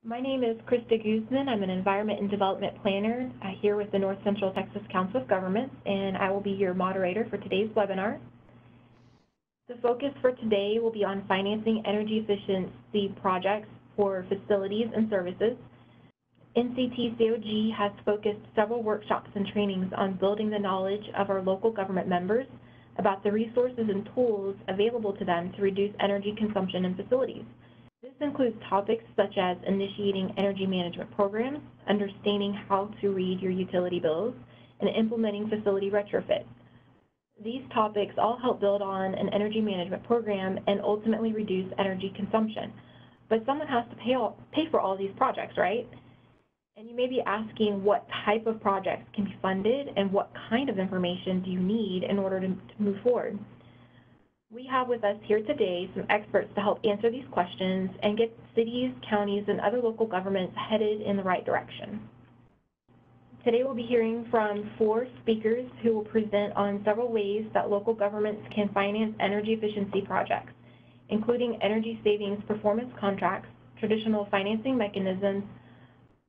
My name is Krista Guzman. I'm an Environment and Development Planner here with the North Central Texas Council of Governments, and I will be your moderator for today's webinar. The focus for today will be on financing energy efficiency projects for facilities and services. NCTCOG has focused several workshops and trainings on building the knowledge of our local government members about the resources and tools available to them to reduce energy consumption in facilities. This includes topics such as initiating energy management programs, understanding how to read your utility bills, and implementing facility retrofits. These topics all help build on an energy management program and ultimately reduce energy consumption. But someone has to pay for all these projects, right? And you may be asking what type of projects can be funded and what kind of information do you need in order to move forward. We have with us here today some experts to help answer these questions and get cities, counties, and other local governments headed in the right direction. Today we'll be hearing from 4 speakers who will present on several ways that local governments can finance energy efficiency projects, including energy savings performance contracts, traditional financing mechanisms,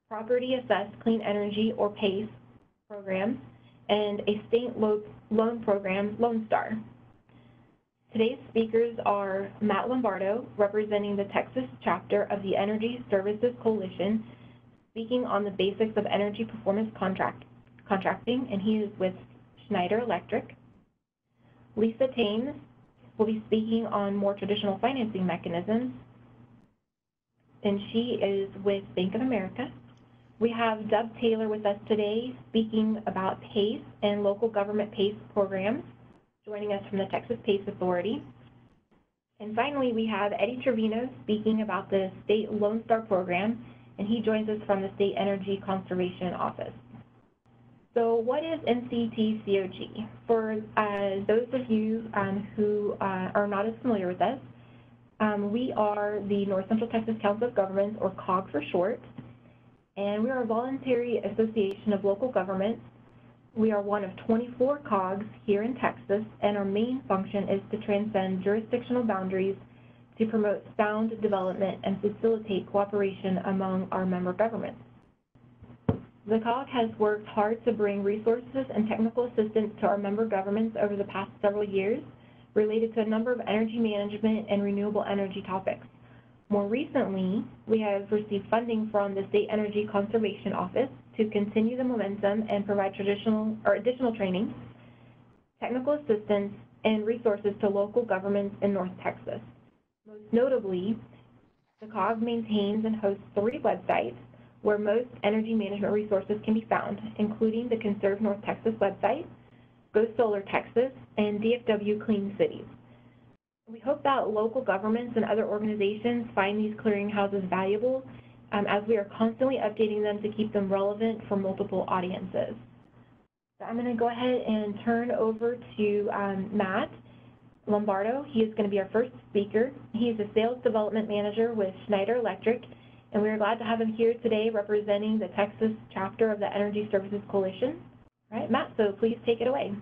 property assessed clean energy or PACE programs, and a state loan program, Lone Star. Today's speakers are Matt Lombardo, representing the Texas chapter of the Energy Services Coalition, speaking on the basics of energy performance contracting, and he is with Schneider Electric. Lisa Tames will be speaking on more traditional financing mechanisms, and she is with Bank of America. We have Dub Taylor with us today, speaking about PACE and local government PACE programs, joining us from the Texas PACE Authority. And finally, we have Eddie Trevino speaking about the State Lone Star program, and he joins us from the State Energy Conservation Office. So what is NCTCOG? For those of you who are not as familiar with us, we are the North Central Texas Council of Governments, or COG for short, and we are a voluntary association of local governments. We are one of 24 COGs here in Texas, and our main function is to transcend jurisdictional boundaries to promote sound development and facilitate cooperation among our member governments. The COG has worked hard to bring resources and technical assistance to our member governments over the past several years related to a number of energy management and renewable energy topics. More recently, we have received funding from the State Energy Conservation Office to continue the momentum and provide additional training, technical assistance, and resources to local governments in North Texas. Most notably, the COG maintains and hosts 3 websites where most energy management resources can be found, including the Conserve North Texas website, Go Solar Texas, and DFW Clean Cities. We hope that local governments and other organizations find these clearinghouses valuable, as we are constantly updating them to keep them relevant for multiple audiences. So I'm going to go ahead and turn over to Matt Lombardo. He is going to be our first speaker. He is a Sales Development Manager with Schneider Electric, and we are glad to have him here today representing the Texas chapter of the Energy Services Coalition. All right, Matt, so please take it away.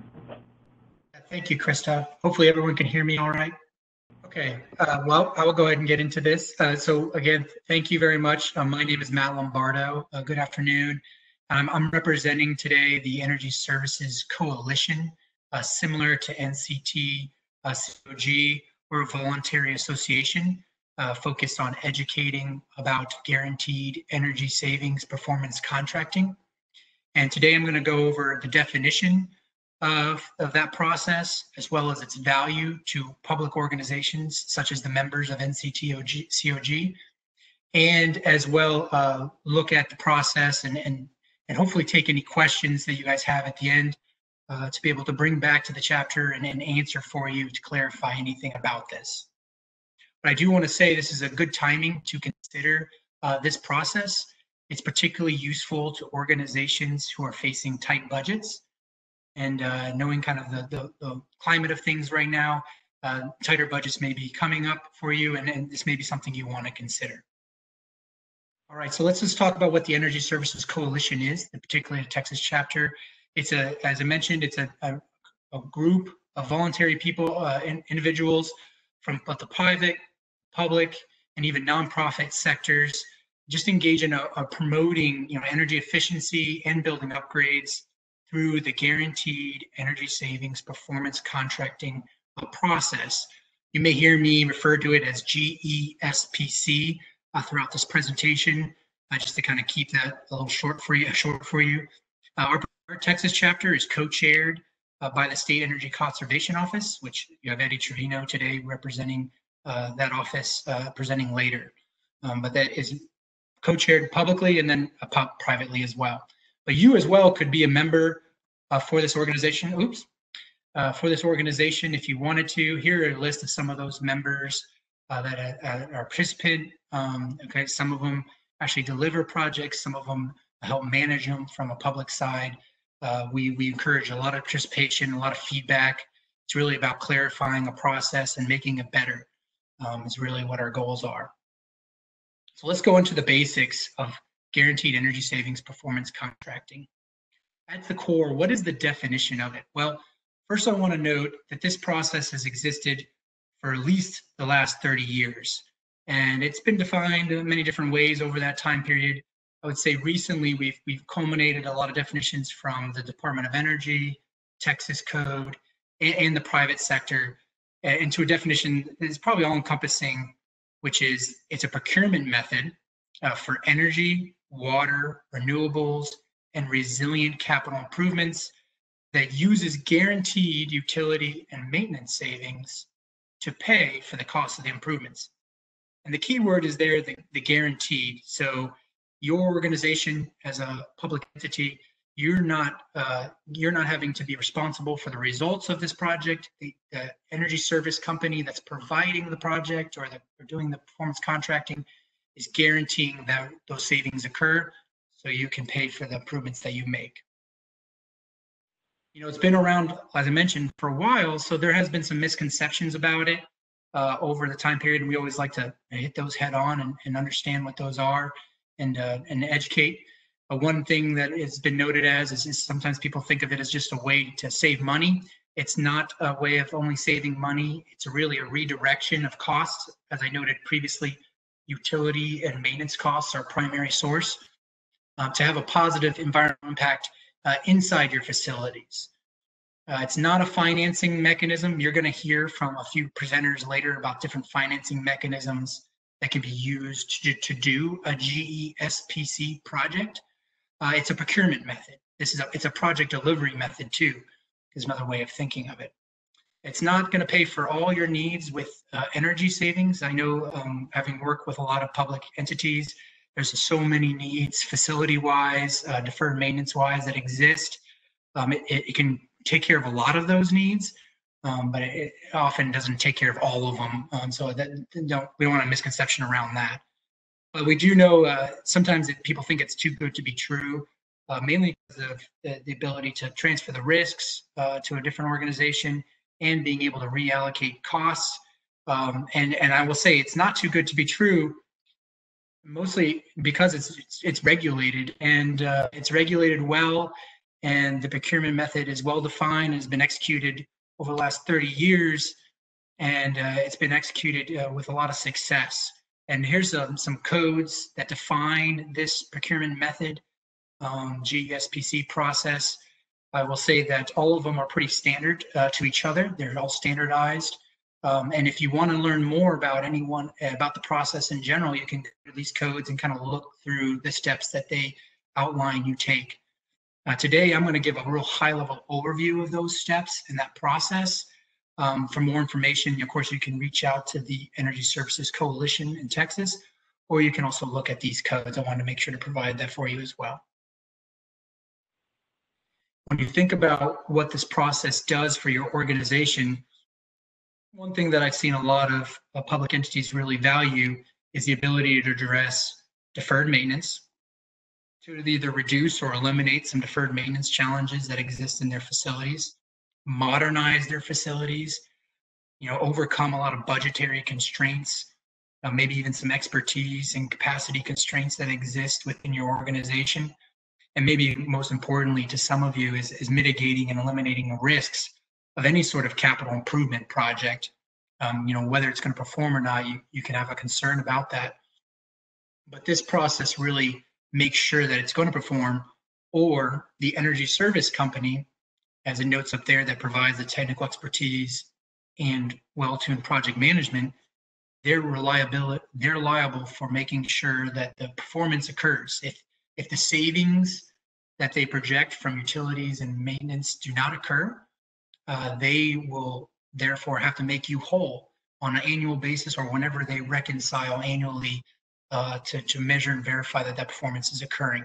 Thank you, Krista. Hopefully everyone can hear me all right. Okay, well, I will go ahead and get into this. So again, thank you very much. My name is Matt Lombardo. Good afternoon. I'm representing today the Energy Services Coalition, similar to NCTCOG. We're a voluntary association focused on educating about guaranteed energy savings performance contracting. And today I'm going to go over the definition of that process, as well as its value to public organizations such as the members of NCTCOG, and as well look at the process and hopefully take any questions that you guys have at the end to be able to bring back to the chapter and answer for you to clarify anything about this. But I do want to say this is a good timing to consider this process. It's particularly useful to organizations who are facing tight budgets. And knowing kind of the climate of things right now, tighter budgets may be coming up for you, and this may be something you want to consider. All right, so let's just talk about what the Energy Services Coalition is, particularly the Texas chapter. It's as I mentioned, it's a group of voluntary people, individuals from both the private, public, and even nonprofit sectors just engage in a promoting, energy efficiency and building upgrades through the guaranteed energy savings performance contracting process. You may hear me refer to it as GESPC throughout this presentation, just to kind of keep that a little short for you. Our Texas chapter is co-chaired by the State Energy Conservation Office, which you have Eddie Trevino today representing that office, presenting later. But that is co-chaired publicly and then privately as well. But you as well could be a member for this organization. For this organization, if you wanted to. Here are a list of some of those members that are participant. Okay, some of them actually deliver projects. Some of them help manage them from a public side. We encourage a lot of participation, a lot of feedback. It's really about clarifying a process and making it better. Is really what our goals are. So let's go into the basics of guaranteed energy savings performance contracting. At the core, what is the definition of it? Well, first I want to note that this process has existed for at least the last 30 years. And it's been defined in many different ways over that time period. I would say recently we've culminated a lot of definitions from the Department of Energy, TaxexCOG, and the private sector into a definition that is probably all encompassing, which is it's a procurement method for energy, water, renewables, and resilient capital improvements that uses guaranteed utility and maintenance savings to pay for the cost of the improvements. And the key word is there, the guaranteed. So your organization as a public entity, you're not having to be responsible for the results of this project. The energy service company that's providing the project or doing the performance contracting is guaranteeing that those savings occur so you can pay for the improvements that you make. It's been around, as I mentioned, for a while, so there has been some misconceptions about it over the time period. And we always like to hit those head on and understand what those are and educate. One thing that has been noted is sometimes people think of it as just a way to save money. It's not a way of only saving money. It's really a redirection of costs. As I noted previously, utility and maintenance costs are a primary source to have a positive environmental impact inside your facilities. It's not a financing mechanism. You're going to hear from a few presenters later about different financing mechanisms that can be used to do a GESPC project. It's a procurement method. It's a project delivery method too, is another way of thinking of it. It's not going to pay for all your needs with energy savings. I know having worked with a lot of public entities, there's so many needs facility-wise, deferred maintenance-wise that exist. It can take care of a lot of those needs, but it often doesn't take care of all of them. So we don't want a misconception around that. But we do know sometimes people think it's too good to be true, mainly because of the ability to transfer the risks to a different organization and being able to reallocate costs. And I will say it's not too good to be true, mostly because it's regulated and it's regulated well, and the procurement method is well defined and has been executed over the last 30 years, and it's been executed with a lot of success. And here's some codes that define this procurement method, GESPC process. I will say that all of them are pretty standard to each other. They're all standardized. And if you want to learn more about about the process in general, you can go to these codes and kind of look through the steps that they outline you take. Today, I'm going to give a real high-level overview of those steps and that process. For more information, of course, you can reach out to the Energy Services Coalition in Texas, or you can also look at these codes. I want to make sure to provide that for you as well. When you think about what this process does for your organization, one thing that I've seen a lot of public entities really value is the ability to address deferred maintenance, to either reduce or eliminate some deferred maintenance challenges that exist in their facilities, modernize their facilities, overcome a lot of budgetary constraints, maybe even some expertise and capacity constraints that exist within your organization. And maybe most importantly to some of you is mitigating and eliminating the risks of any sort of capital improvement project. Whether it's going to perform or not, you can have a concern about that. But this process really makes sure that it's going to perform, or the energy service company, as it notes up there, that provides the technical expertise and well-tuned project management, they're liable for making sure that the performance occurs. If the savings that they project from utilities and maintenance do not occur, they will therefore have to make you whole on an annual basis, or whenever they reconcile annually, to measure and verify that that performance is occurring.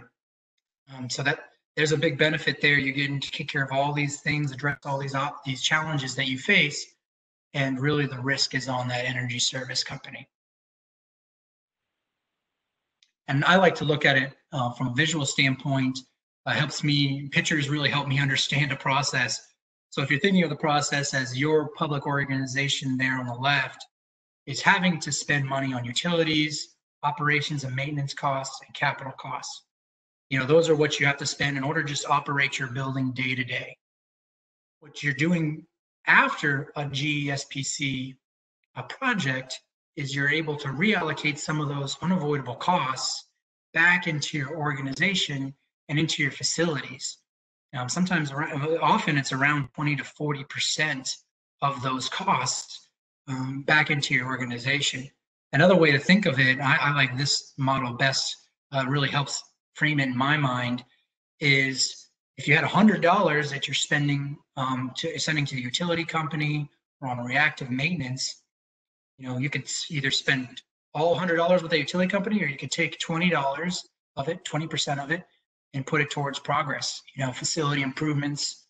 So that there's a big benefit there. You're getting to take care of all these things, address all these challenges that you face, and really the risk is on that energy service company. And I like to look at it from a visual standpoint. Pictures really help me understand a process. So if you're thinking of the process as your public organization there on the left is having to spend money on utilities, operations and maintenance costs, and capital costs. Those are what you have to spend in order to just operate your building day to day. What you're doing after a GESPC project is you're able to reallocate some of those unavoidable costs back into your organization and into your facilities. Often it's around 20 to 40% of those costs back into your organization. Another way to think of it, I like this model best, really helps frame it in my mind, is if you had $100 that you're sending to the utility company or on reactive maintenance, you could either spend all $100 with the utility company, or you could take $20 of it, 20% of it, and put it towards progress, facility improvements,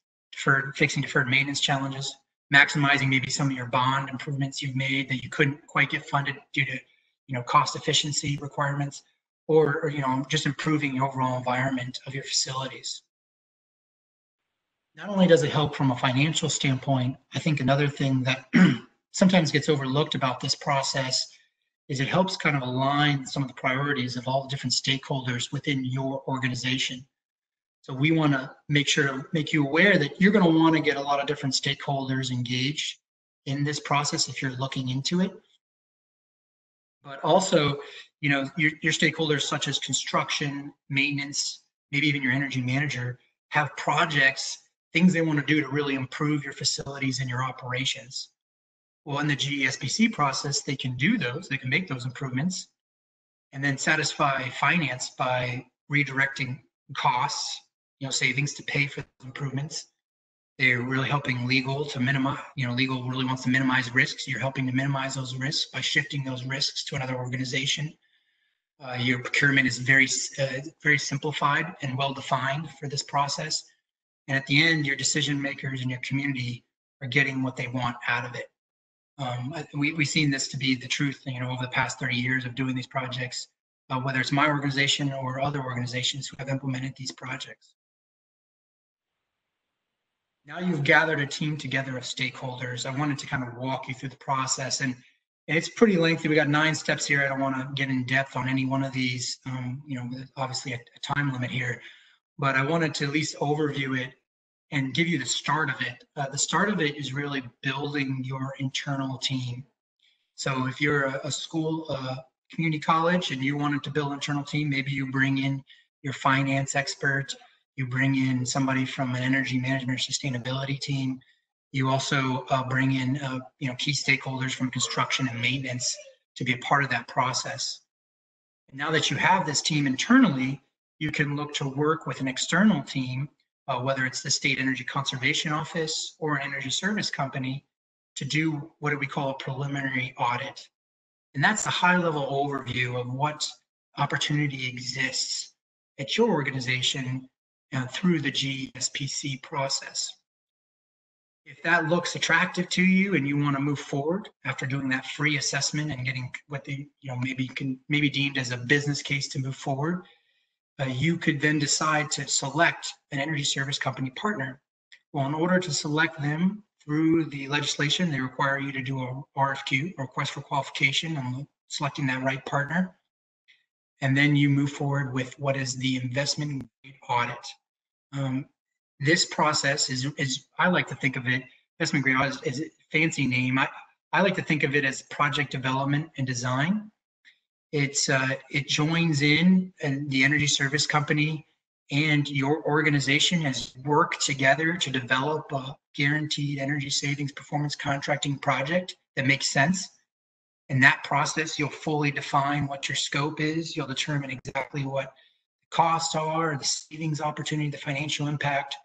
fixing deferred maintenance challenges, maximizing maybe some of your bond improvements you've made that you couldn't quite get funded due to, cost efficiency requirements, or just improving the overall environment of your facilities. Not only does it help from a financial standpoint, I think another thing that sometimes gets overlooked about this process is it helps kind of align some of the priorities of all the different stakeholders within your organization. So we want to make sure to make you aware that you're going to want to get a lot of different stakeholders engaged in this process if you're looking into it. But also, your stakeholders such as construction, maintenance, maybe even your energy manager have projects, things they want to do to really improve your facilities and your operations. Well, in the GESPC process, they can do those, they can make those improvements and then satisfy finance by redirecting costs, savings to pay for those improvements. They're really helping legal to minimize, legal really wants to minimize risks. You're helping to minimize those risks by shifting those risks to another organization. Your procurement is very simplified and well-defined for this process. And at the end, your decision makers and your community are getting what they want out of it. We've seen this to be the truth, over the past 30 years of doing these projects, whether it's my organization or other organizations who have implemented these projects. Now you've gathered a team together of stakeholders. I wanted to kind of walk you through the process, and it's pretty lengthy. We got 9 steps here. I don't want to get in depth on any one of these, obviously a time limit here, but I wanted to at least overview it and give you the start of it. The start of it is really building your internal team. So if you're a school, community college, and you wanted to build an internal team, maybe you bring in your finance expert, you bring in somebody from an energy management or sustainability team. You also bring in key stakeholders from construction and maintenance to be a part of that process. And now that you have this team internally, you can look to work with an external team, whether it's the State Energy Conservation Office or an energy service company, to do what we call a preliminary audit. And that's a high-level overview of what opportunity exists at your organization through the GESPC process. If that looks attractive to you and you want to move forward after doing that free assessment and getting what maybe deemed as a business case to move forward, you could then decide to select an energy service company partner. Well, in order to select them through the legislation, they require you to do a RFQ, a request for qualification, on selecting that right partner. And then you move forward with what is the investment grade audit. This process is, I like to think of it, investment grade audit is a fancy name. I like to think of it as project development and design. It joins in, and the energy service company and your organization has worked together to develop a guaranteed energy savings performance contracting project that makes sense. In that process, you'll fully define what your scope is. You'll determine exactly what the costs are, the savings opportunity, the financial impact.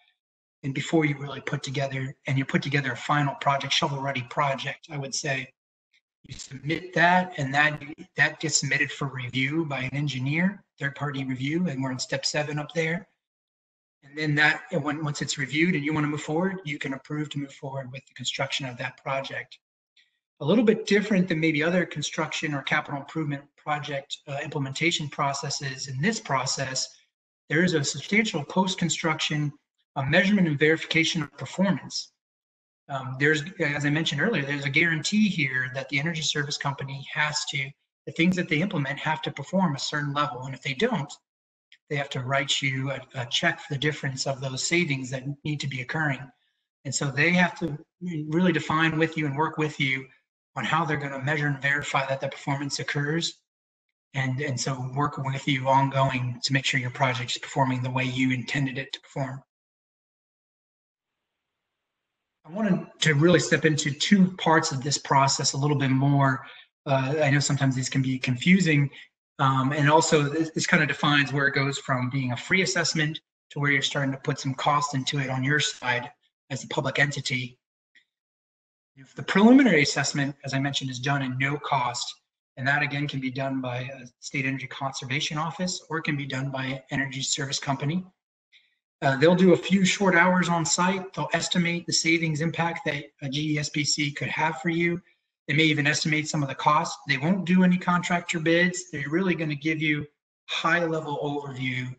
And before you really put together a final project, shovel-ready project, I would say, you submit that, and that gets submitted for review by an engineer, third-party review, and we're in step 7 up there. And then once it's reviewed and you want to move forward, you can approve to move forward with the construction of that project. A little bit different than maybe other construction or capital improvement project implementation processes. In this process, there is a substantial post-construction measurement and verification of performance. As I mentioned earlier, there's a guarantee here that the energy service company the things that they implement have to perform a certain level. And if they don't, they have to write you a check for the difference of those savings that need to be occurring. And so they have to really define with you and work with you on how they're going to measure and verify that the performance occurs. And so work with you ongoing to make sure your project is performing the way you intended it to perform. I wanted to really step into 2 parts of this process a little bit more. I know sometimes these can be confusing, and also this kind of defines where it goes from being a free assessment to where you're starting to put some cost into it on your side as a public entity. If the preliminary assessment, as I mentioned, is done at no cost, and that again can be done by a state energy conservation office, or it can be done by an energy service company. They'll do a few short hours on site. They'll estimate the savings impact that a GESPC could have for you. They may even estimate some of the costs. They won't do any contractor bids. They're really going to give you a high-level overview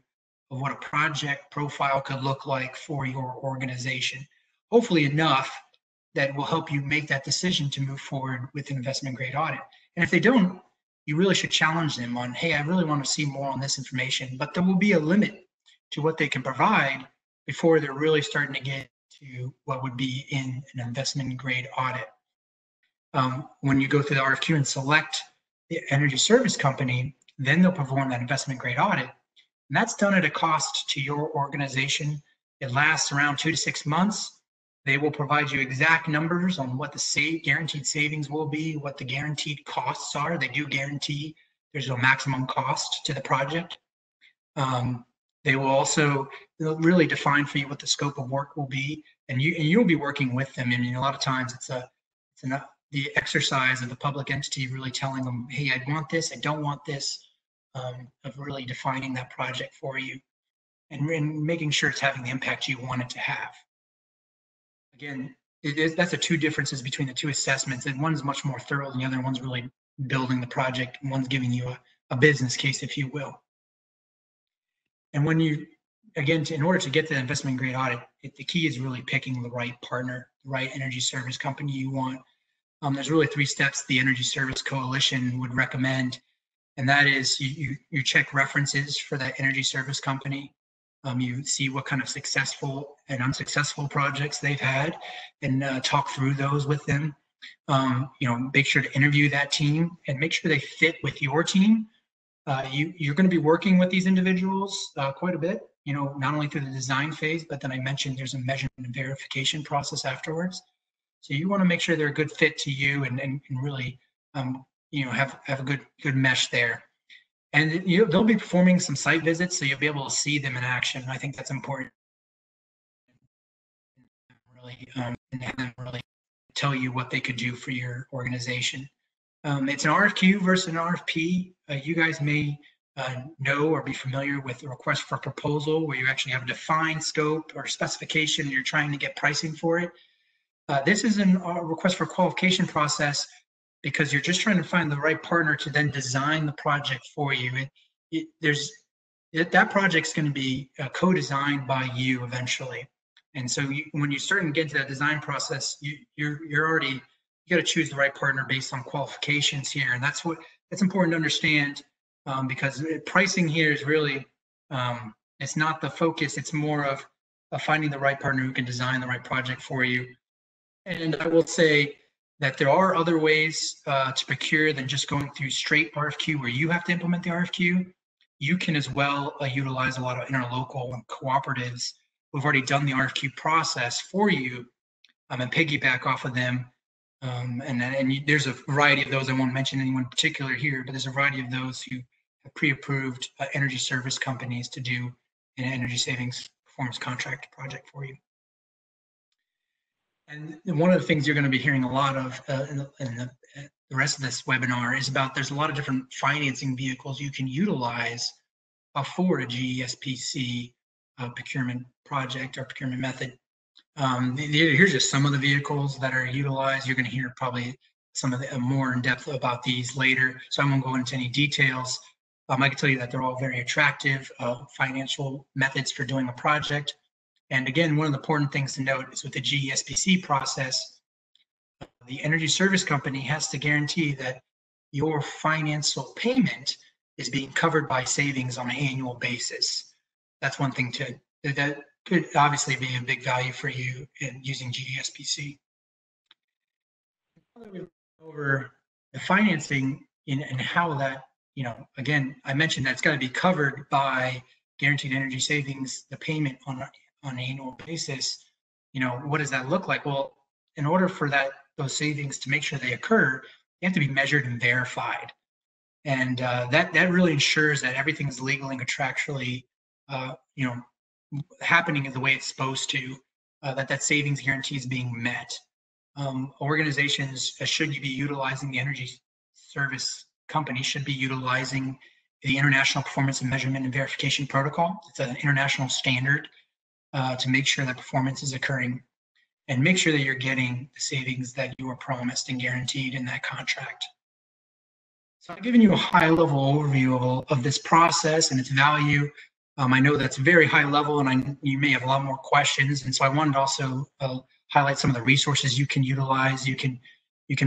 of what a project profile could look like for your organization. Hopefully enough that will help you make that decision to move forward with an investment grade audit. And if they don't, you really should challenge them on, hey, I really want to see more on this information, but there will be a limit to what they can provide before they're really starting to get to what would be in an investment grade audit. When you go through the RFQ and select the energy service company, then they'll perform that investment grade audit. And that's done at a cost to your organization. It lasts around 2 to 6 months. They will provide you exact numbers on what the guaranteed savings will be, what the guaranteed costs are. They do guarantee there's no maximum cost to the project. They will also really define for you what the scope of work will be, and you'll be working with them. I mean, a lot of times it's the exercise of the public entity really telling them, hey, I want this, I don't want this, of really defining that project for you and making sure it's having the impact you want it to have. Again, that's the 2 differences between the 2 assessments, and one's much more thorough than the other. One's really building the project, and one's giving you a business case, if you will. And when you, again, in order to get to the investment grade audit, the key is really picking the right partner, the right energy service company you want. There's really 3 steps the Energy Service Coalition would recommend, and that is you check references for that energy service company. You see what kind of successful and unsuccessful projects they've had, and talk through those with them. Make sure to interview that team and make sure they fit with your team. You're going to be working with these individuals quite a bit, not only through the design phase, but then I mentioned there's a measurement and verification process afterwards. So you want to make sure they're a good fit to you and really, have a good mesh there. And they'll be performing some site visits, so you'll be able to see them in action. I think that's important. Really tell you what they could do for your organization. It's an RFQ versus an RFP. You guys may know or be familiar with the request for proposal, where you actually have a defined scope or specification and you're trying to get pricing for it. This is a request for qualification process because you're just trying to find the right partner to then design the project for you. That project's going to be co-designed by you eventually. And so when you start to get into that design process, you got to choose the right partner based on qualifications here. And that's important to understand, because pricing here is really, it's not the focus. It's more of finding the right partner who can design the right project for you. And I will say, that there are other ways to procure than just going through straight RFQ where you have to implement the RFQ. You can as well utilize a lot of interlocal and cooperatives who've already done the RFQ process for you and piggyback off of them. There's a variety of those. I won't mention anyone in particular here, but there's a variety of those who have pre-approved energy service companies to do an energy savings performance contract project for you. And one of the things you're going to be hearing a lot of in the rest of this webinar is about there's a lot of different financing vehicles you can utilize for a GESPC procurement project or procurement method. Here's just some of the vehicles that are utilized. You're going to hear probably some of the more in depth about these later, so I won't go into any details. I can tell you that they're all very attractive financial methods for doing a project. And again, one of the important things to note is with the GESPC process, the energy service company has to guarantee that your financial payment is being covered by savings on an annual basis. That's one thing that could obviously be a big value for you in using GESPC. Over the financing and how that, again, I mentioned that it's got to be covered by guaranteed energy savings, the payment on an annual basis. What does that look like? Well, in order for those savings to make sure they occur, they have to be measured and verified. And that really ensures that everything's legally and contractually, happening the way it's supposed to, that savings guarantee is being met. Organizations should be utilizing the energy service company should be utilizing the International Performance and Measurement and Verification Protocol. It's an international standard to make sure that performance is occurring and make sure that you're getting the savings that you were promised and guaranteed in that contract. So I've given you a high-level overview of this process and its value. I know that's very high level, and you may have a lot more questions, and so I wanted to also highlight some of the resources you can utilize. You can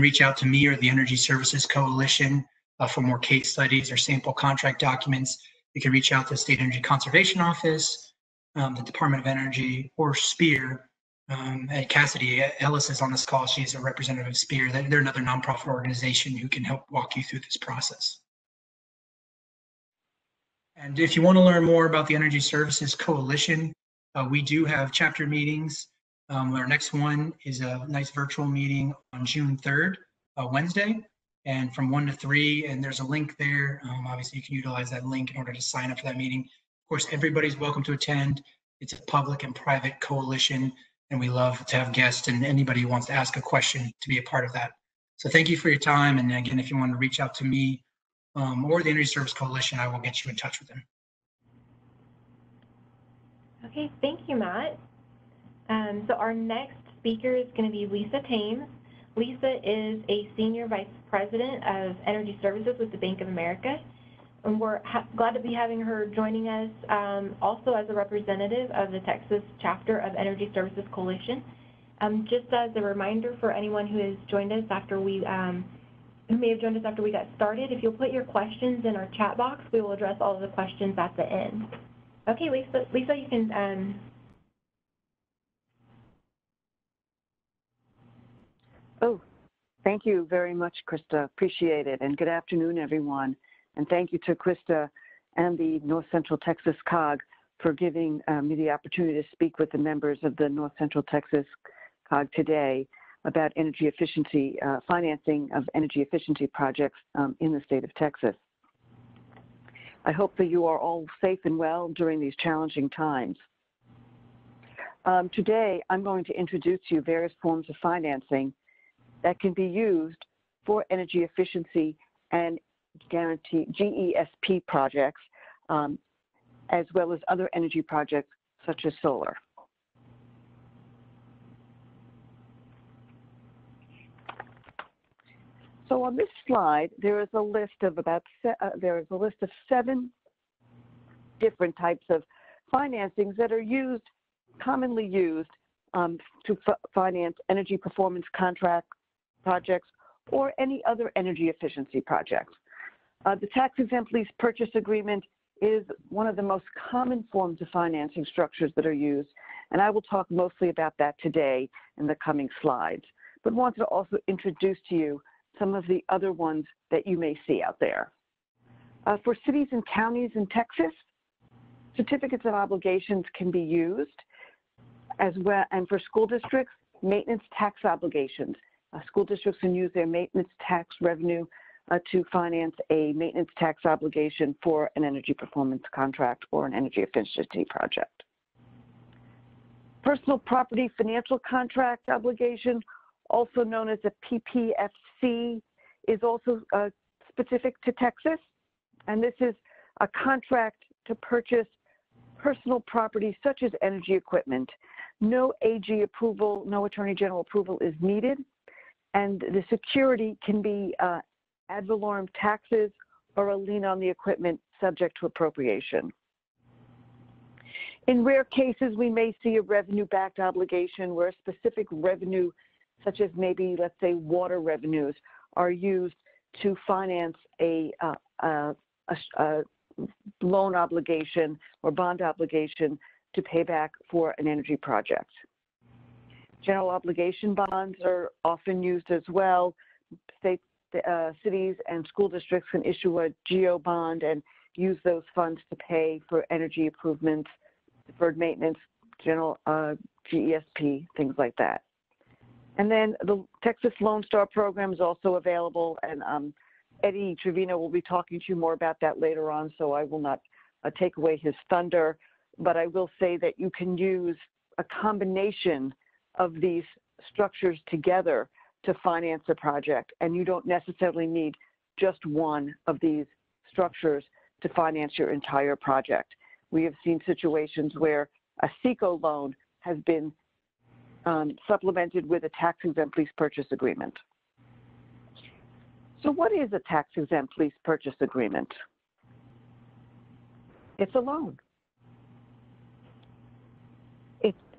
reach out to me or the Energy Services Coalition for more case studies or sample contract documents. You can reach out to the State Energy Conservation Office, the Department of Energy, or SPEAR. And Cassidy Ellis is on this call. She's a representative of SPEAR. They're another nonprofit organization who can help walk you through this process. And if you want to learn more about the Energy Services Coalition, we do have chapter meetings. Our next one is a nice virtual meeting on June 3rd, Wednesday, and from 1 to 3, and there's a link there. Obviously, you can utilize that link in order to sign up for that meeting. Of course, everybody's welcome to attend. It's a public and private coalition, and we love to have guests and anybody who wants to ask a question to be a part of that. So thank you for your time, and again, if you want to reach out to me or the Energy Service Coalition, I will get you in touch with them. Okay, thank you, Matt. So our next speaker is going to be Lisa Tames. Lisa is a Senior Vice President of Energy Services with the Bank of America, and we're glad to be having her joining us also as a representative of the Texas chapter of Energy Services Coalition. Just as a reminder for anyone who has joined us after who may have joined us after we got started, if you'll put your questions in our chat box, we will address all of the questions at the end. Okay, Lisa, you can. Oh, thank you very much, Krista. Appreciate it. And good afternoon, everyone. And thank you to Krista and the North Central Texas COG for giving me the opportunity to speak with the members of the North Central Texas COG today about energy efficiency, financing of energy efficiency projects in the state of Texas. I hope that you are all safe and well during these challenging times. Today, I'm going to introduce you various forms of financing that can be used for energy efficiency and guarantee GESP projects, as well as other energy projects such as solar. So on this slide, there is a list of seven different types of financings that are commonly used to finance energy performance contract projects or any other energy efficiency projects. The tax-exempt lease purchase agreement is one of the most common forms of financing structures that are used, and I will talk mostly about that today in the coming slides. but wanted to also introduce to you some of the other ones that you may see out there. For cities and counties in Texas, certificates of obligations can be used as well, and for school districts, maintenance tax obligations. School districts can use their maintenance tax revenue to finance a maintenance tax obligation for an energy performance contract or an energy efficiency project. Personal property financial contract obligation, also known as a PPFC, is also specific to Texas, and this is a contract to purchase personal property such as energy equipment. No AG approval, no Attorney General approval is needed, and the security can be ad valorem taxes or a lien on the equipment subject to appropriation. In rare cases, we may see a revenue-backed obligation where specific revenue, such as maybe, let's say, water revenues, are used to finance a loan obligation or bond obligation to pay back for an energy project. General obligation bonds are often used as well. Cities and school districts can issue a GO bond and use those funds to pay for energy improvements, deferred maintenance, general GESP, things like that. And then the Texas Lone Star program is also available, and Eddie Trevino will be talking to you more about that later on, so I will not take away his thunder, but I will say that you can use a combination of these structures together to finance a project, and you don't necessarily need just one of these structures to finance your entire project. We have seen situations where a CECO loan has been supplemented with a tax-exempt lease purchase agreement. So what is a tax-exempt lease purchase agreement? It's a loan.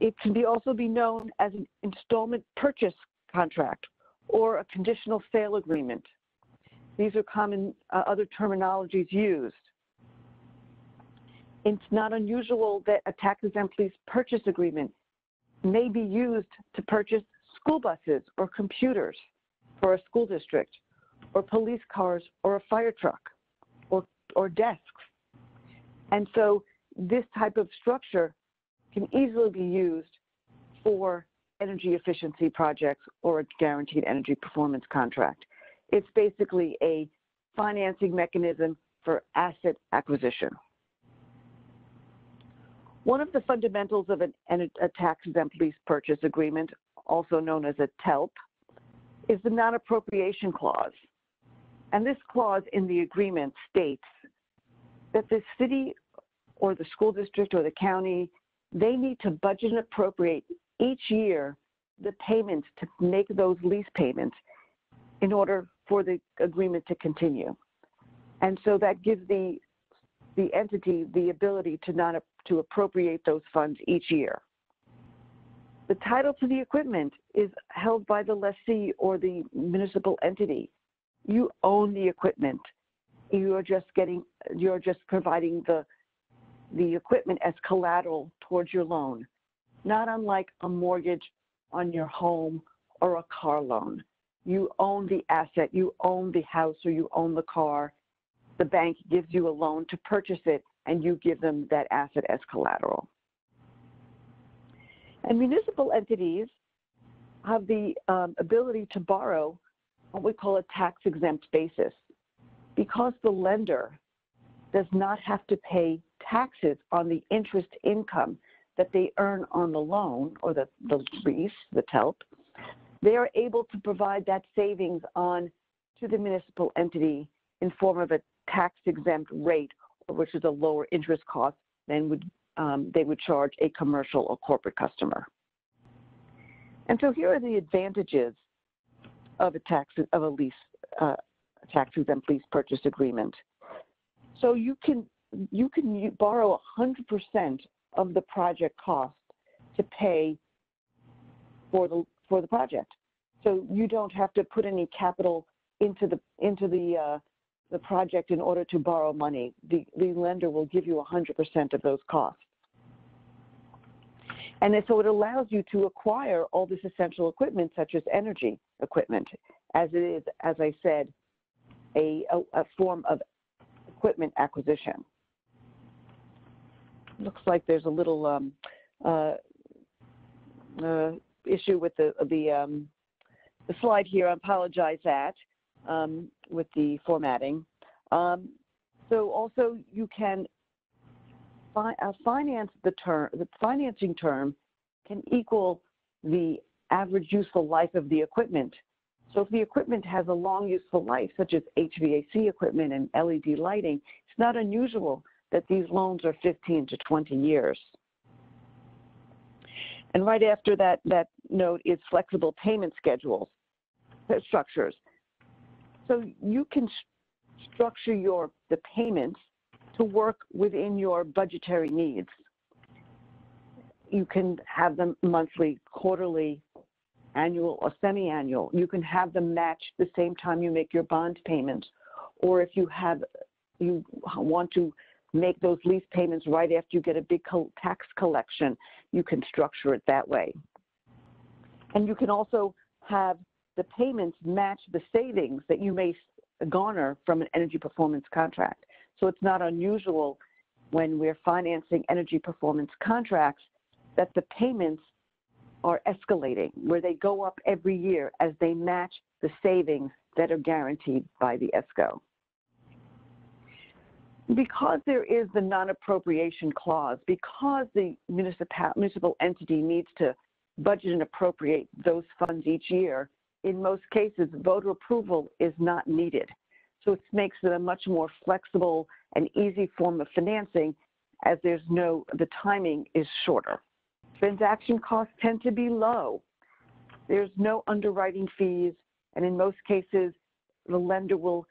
It can also be known as an installment purchase contract or a conditional sale agreement. These are common other terminologies used. It's not unusual that a tax-exempt lease purchase agreement may be used to purchase school buses or computers for a school district, or police cars or a fire truck, or desks. And so this type of structure can easily be used for energy efficiency projects or a guaranteed energy performance contract. It's basically a financing mechanism for asset acquisition. One of the fundamentals of a tax-exempt lease purchase agreement, also known as a TELP, is the non-appropriation clause. And this clause in the agreement states that the city or the school district or the county, they need to budget and appropriate each year the payments to make those lease payments in order for the agreement to continue. And so that gives the entity the ability to appropriate those funds each year. The title to the equipment is held by the lessee or the municipal entity. You own the equipment. You're just providing the equipment as collateral towards your loan, not unlike a mortgage on your home or a car loan. You own the asset, you own the house, or you own the car. The bank gives you a loan to purchase it, and you give them that asset as collateral. And municipal entities have the ability to borrow what we call a tax-exempt basis, because the lender does not have to pay taxes on the interest income that they earn on the loan or the lease, the TELP. They are able to provide that savings on to the municipal entity in form of a tax-exempt rate, which is a lower interest cost than they would charge a commercial or corporate customer. And so here are the advantages of a tax-exempt lease purchase agreement. So you can borrow 100% of the project cost to pay for the project. So you don't have to put any capital into the project in order to borrow money. The lender will give you 100% of those costs. And so it allows you to acquire all this essential equipment, such as energy equipment, as it is, as I said, a form of equipment acquisition. Looks like there's a little issue with the slide here. I apologize that with the formatting. So also you can finance the financing term can equal the average useful life of the equipment. So if the equipment has a long useful life, such as HVAC equipment and LED lighting, it's not unusual that these loans are 15 to 20 years. And right after that note is flexible payment structures. So you can structure the payments to work within your budgetary needs. You can have them monthly, quarterly, annual, or semi-annual. You can have them match the same time you make your bond payments, or if you want to make those lease payments right after you get a big tax collection, you can structure it that way. And you can also have the payments match the savings that you may garner from an energy performance contract. So it's not unusual when we're financing energy performance contracts that the payments are escalating, where they go up every year as they match the savings that are guaranteed by the ESCO. Because there is the non-appropriation clause, because the municipal entity needs to budget and appropriate those funds each year, in most cases, voter approval is not needed. So it makes it a much more flexible and easy form of financing, as the timing is shorter. Transaction costs tend to be low. There's no underwriting fees, and in most cases, the lender will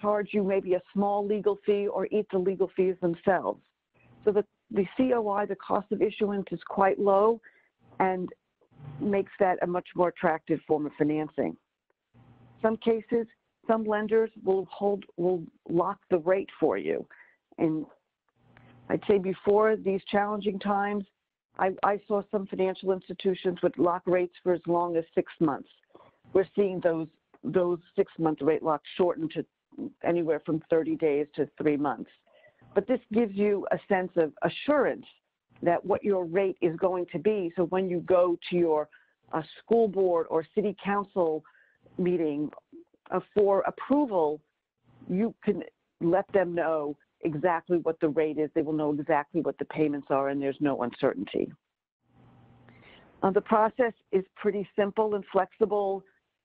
charge you maybe a small legal fee or eat the legal fees themselves. So the COI, the cost of issuance, is quite low and makes that a much more attractive form of financing. Some cases, some lenders will lock the rate for you. And I'd say before these challenging times, I saw some financial institutions with lock rates for as long as 6 months. We're seeing those 6-month rate locks shorten to anywhere from 30 days to 3 months. But this gives you a sense of assurance that what your rate is going to be. So when you go to your school board or city council meeting for approval, you can let them know exactly what the rate is. They will know exactly what the payments are, and there's no uncertainty. The process is pretty simple and flexible.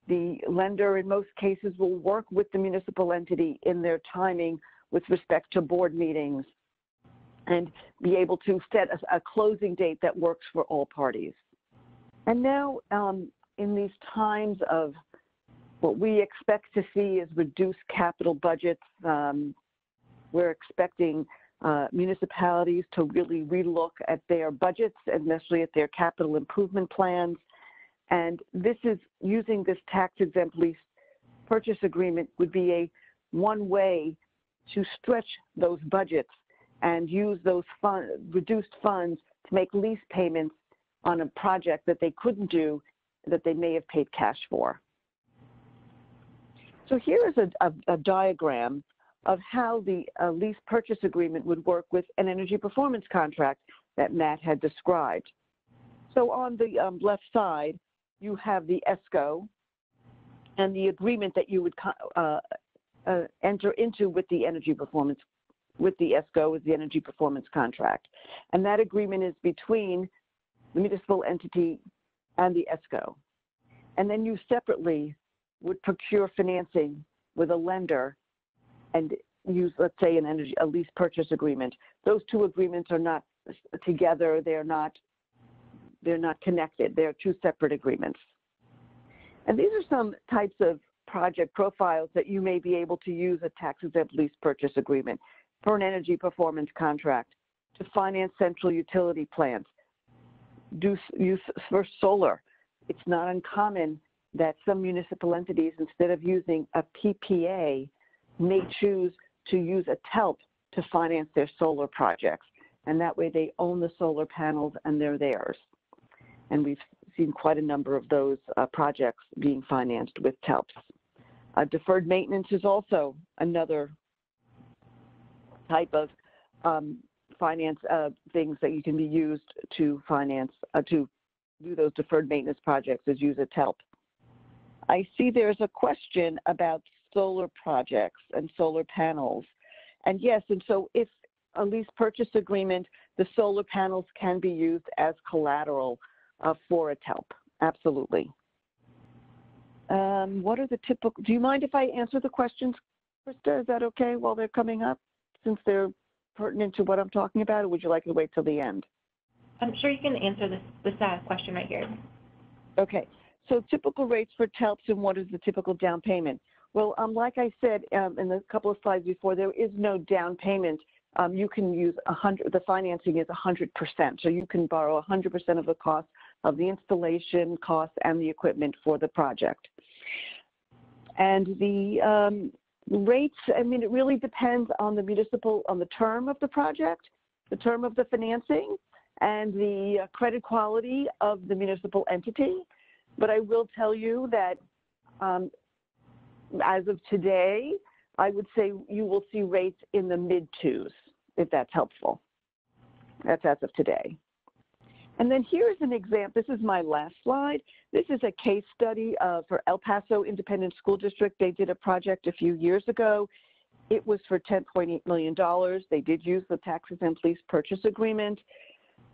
The lender, in most cases, will work with the municipal entity in their timing with respect to board meetings and be able to set a closing date that works for all parties. And now, in these times of what we expect to see is reduced capital budgets, we're expecting municipalities to really relook at their budgets, and especially at their capital improvement plans. And this is using this tax-exempt lease purchase agreement would be one way to stretch those budgets and use those reduced funds to make lease payments on a project that they couldn't do, that they may have paid cash for. So here is a diagram of how the lease purchase agreement would work with an energy performance contract that Matt had described. So on the left side, you have the ESCO and the agreement that you would enter into with the energy performance, with the ESCO, with the energy performance contract. And that agreement is between the municipal entity and the ESCO. And then you separately would procure financing with a lender and use, let's say, a lease purchase agreement. Those two agreements are not together. They're not connected. They're two separate agreements. And these are some types of project profiles that you may be able to use a tax-exempt lease purchase agreement for an energy performance contract, to finance central utility plants, use for solar. It's not uncommon that some municipal entities, instead of using a PPA, may choose to use a TELP to finance their solar projects. And that way they own the solar panels and they're theirs. and we've seen quite a number of those projects being financed with TELPs. Deferred maintenance is also another type of finance things that you can be used to finance, to do those deferred maintenance projects, is use a TELP. I see there's a question about solar projects and solar panels. And yes, and so if a lease purchase agreement, the solar panels can be used as collateral for a TELP, absolutely. What are the typical, do you mind if I answer the questions, Krista? Is that okay while they're coming up, since they're pertinent to what I'm talking about, or would you like to wait till the end? I'm sure you can answer this question right here. Okay, so typical rates for TELPs and what is the typical down payment? Well, like I said in a couple of slides before, there is no down payment. You can use the financing is 100%. So you can borrow 100% of the cost of the installation cost and the equipment for the project. And the rates, I mean, it really depends on the term of the project, the term of the financing, and the credit quality of the municipal entity. But I will tell you that as of today, I would say you will see rates in the mid-twos, if that's helpful. That's as of today. And then here's an example. This is my last slide. This is a case study for El Paso Independent School District. They did a project a few years ago. It was for $10.8 million. They did use the Taxexempt lease purchase agreement.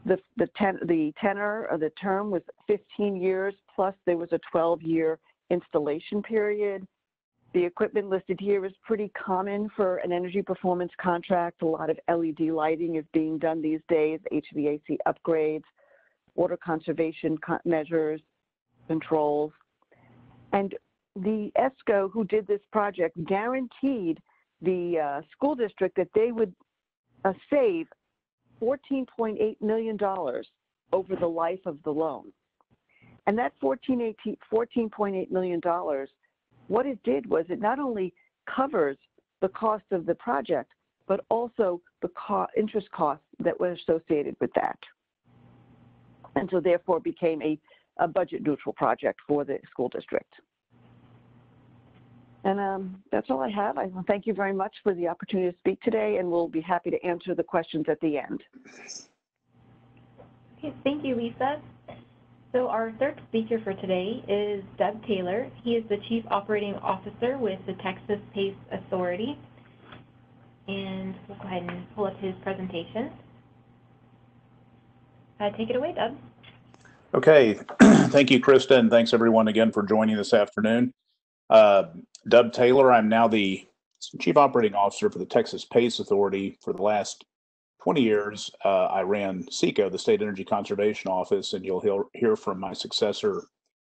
The tenor or the term was 15 years, plus there was a 12-year installation period. The equipment listed here is pretty common for an energy performance contract. A lot of LED lighting is being done these days, HVAC upgrades, water conservation measures, controls. And the ESCO who did this project guaranteed the school district that they would save $14.8 million over the life of the loan. And that $14.8 million, what it did was it not only covers the cost of the project, but also the interest costs that were associated with that. And so therefore became a budget neutral project for the school district. And that's all I have. I thank you very much for the opportunity to speak today, and we'll be happy to answer the questions at the end. Okay, thank you, Lisa. So our third speaker for today is Doug Taylor. He is the Chief Operating Officer with the Texas PACE Authority. And we'll go ahead and pull up his presentation. Take it away, Doug. Okay, thank you, Krista, and thanks everyone again for joining this afternoon. Doug Taylor, I'm now the Chief Operating Officer for the Texas PACE Authority. For the last 20 years, I ran SECO, the State Energy Conservation Office, and you'll hear from my successor,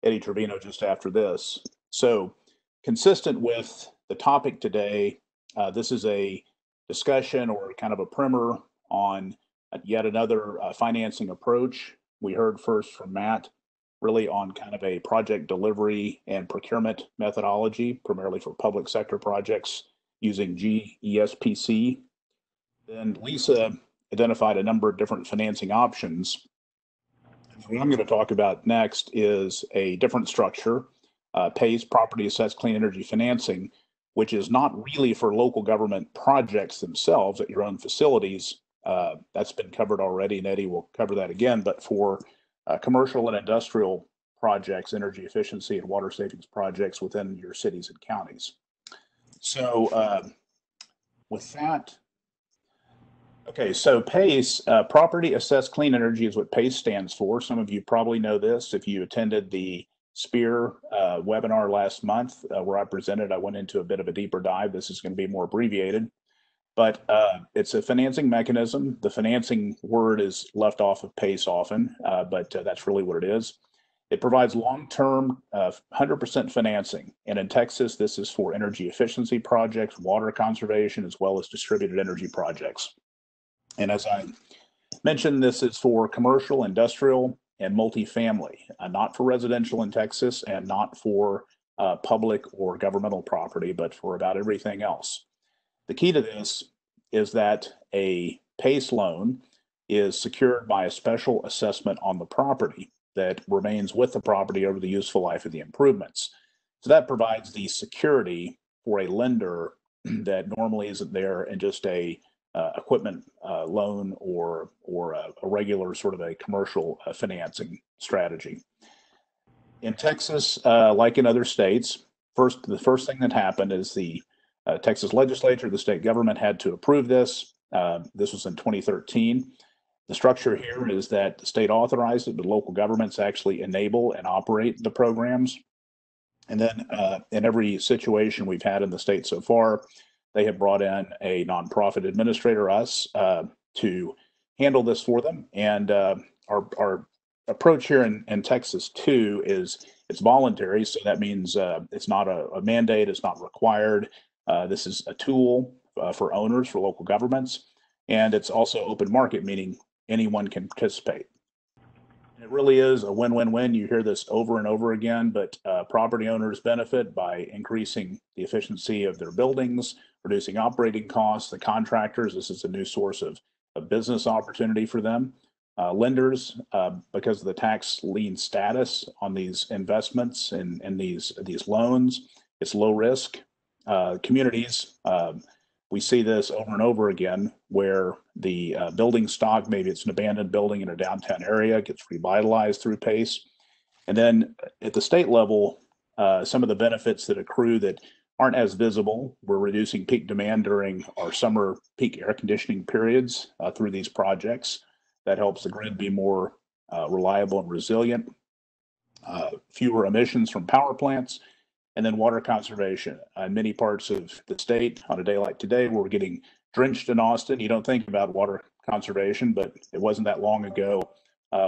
Eddie Trevino, just after this. So, consistent with the topic today, this is a discussion or kind of a primer on yet another financing approach. We heard first from Matt, really on kind of a project delivery and procurement methodology, primarily for public sector projects using GESPC. Then Lisa identified a number of different financing options. What I'm going to talk about next is a different structure, PACE, Property Assessed Clean Energy Financing, which is not really for local government projects themselves at your own facilities. That's been covered already, and Eddie will cover that again, but for commercial and industrial projects, energy efficiency and water savings projects within your cities and counties. So with that, okay, so PACE, Property Assessed Clean Energy, is what PACE stands for. Some of you probably know this if you attended the SPEAR webinar last month where I presented. I went into a bit of a deeper dive. This is going to be more abbreviated. But it's a financing mechanism. The financing word is left off of PACE often, but that's really what it is. It provides long-term 100% financing. And in Texas, this is for energy efficiency projects, water conservation, as well as distributed energy projects. And as I mentioned, this is for commercial, industrial, and multifamily, not for residential in Texas and not for public or governmental property, but for about everything else. The key to this is that a PACE loan is secured by a special assessment on the property. that remains with the property over the useful life of the improvements. So that provides the security for a lender that normally isn't there in just a equipment loan or a regular sort of a commercial financing strategy. In Texas, like in other states, the first thing that happened is the Texas legislature, the state government had to approve this. This was in 2013. The structure here is that the state authorized it, but local governments actually enable and operate the programs. And then in every situation we've had in the state so far, they have brought in a nonprofit administrator, us, to handle this for them. And our approach here in Texas too is it's voluntary. So that means it's not a mandate, it's not required. This is a tool for owners, for local governments. And it's also open market, meaning anyone can participate. It really is a win-win-win. You hear this over and over again, but property owners benefit by increasing the efficiency of their buildings, reducing operating costs. The contractors, this is a new source of business opportunity for them. Lenders, because of the tax lien status on these investments and these loans, it's low risk. Communities, we see this over and over again where the building stock, maybe it's an abandoned building in a downtown area, gets revitalized through PACE. And then at the state level, some of the benefits that accrue that aren't as visible, we're reducing peak demand during our summer peak air conditioning periods through these projects. That helps the grid be more reliable and resilient. Fewer emissions from power plants. And then water conservation. In many parts of the state, on a day like today, where we're getting drenched in Austin, you don't think about water conservation, but it wasn't that long ago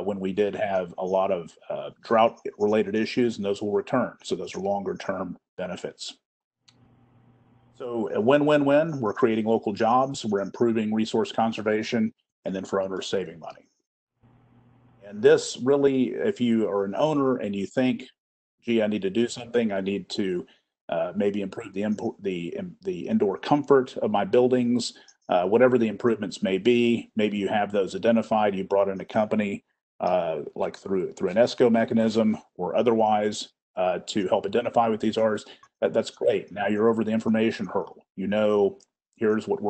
when we did have a lot of drought-related issues, and those will return. So those are longer-term benefits. So a win-win-win. We're creating local jobs, we're improving resource conservation, and then for owners saving money. And this really, if you are an owner and you think, gee, I need to do something. I need to maybe improve the indoor comfort of my buildings, whatever the improvements may be. Maybe you have those identified. You brought in a company like through an ESCO mechanism or otherwise to help identify what these are. That's great. Now you're over the information hurdle. You know, here's what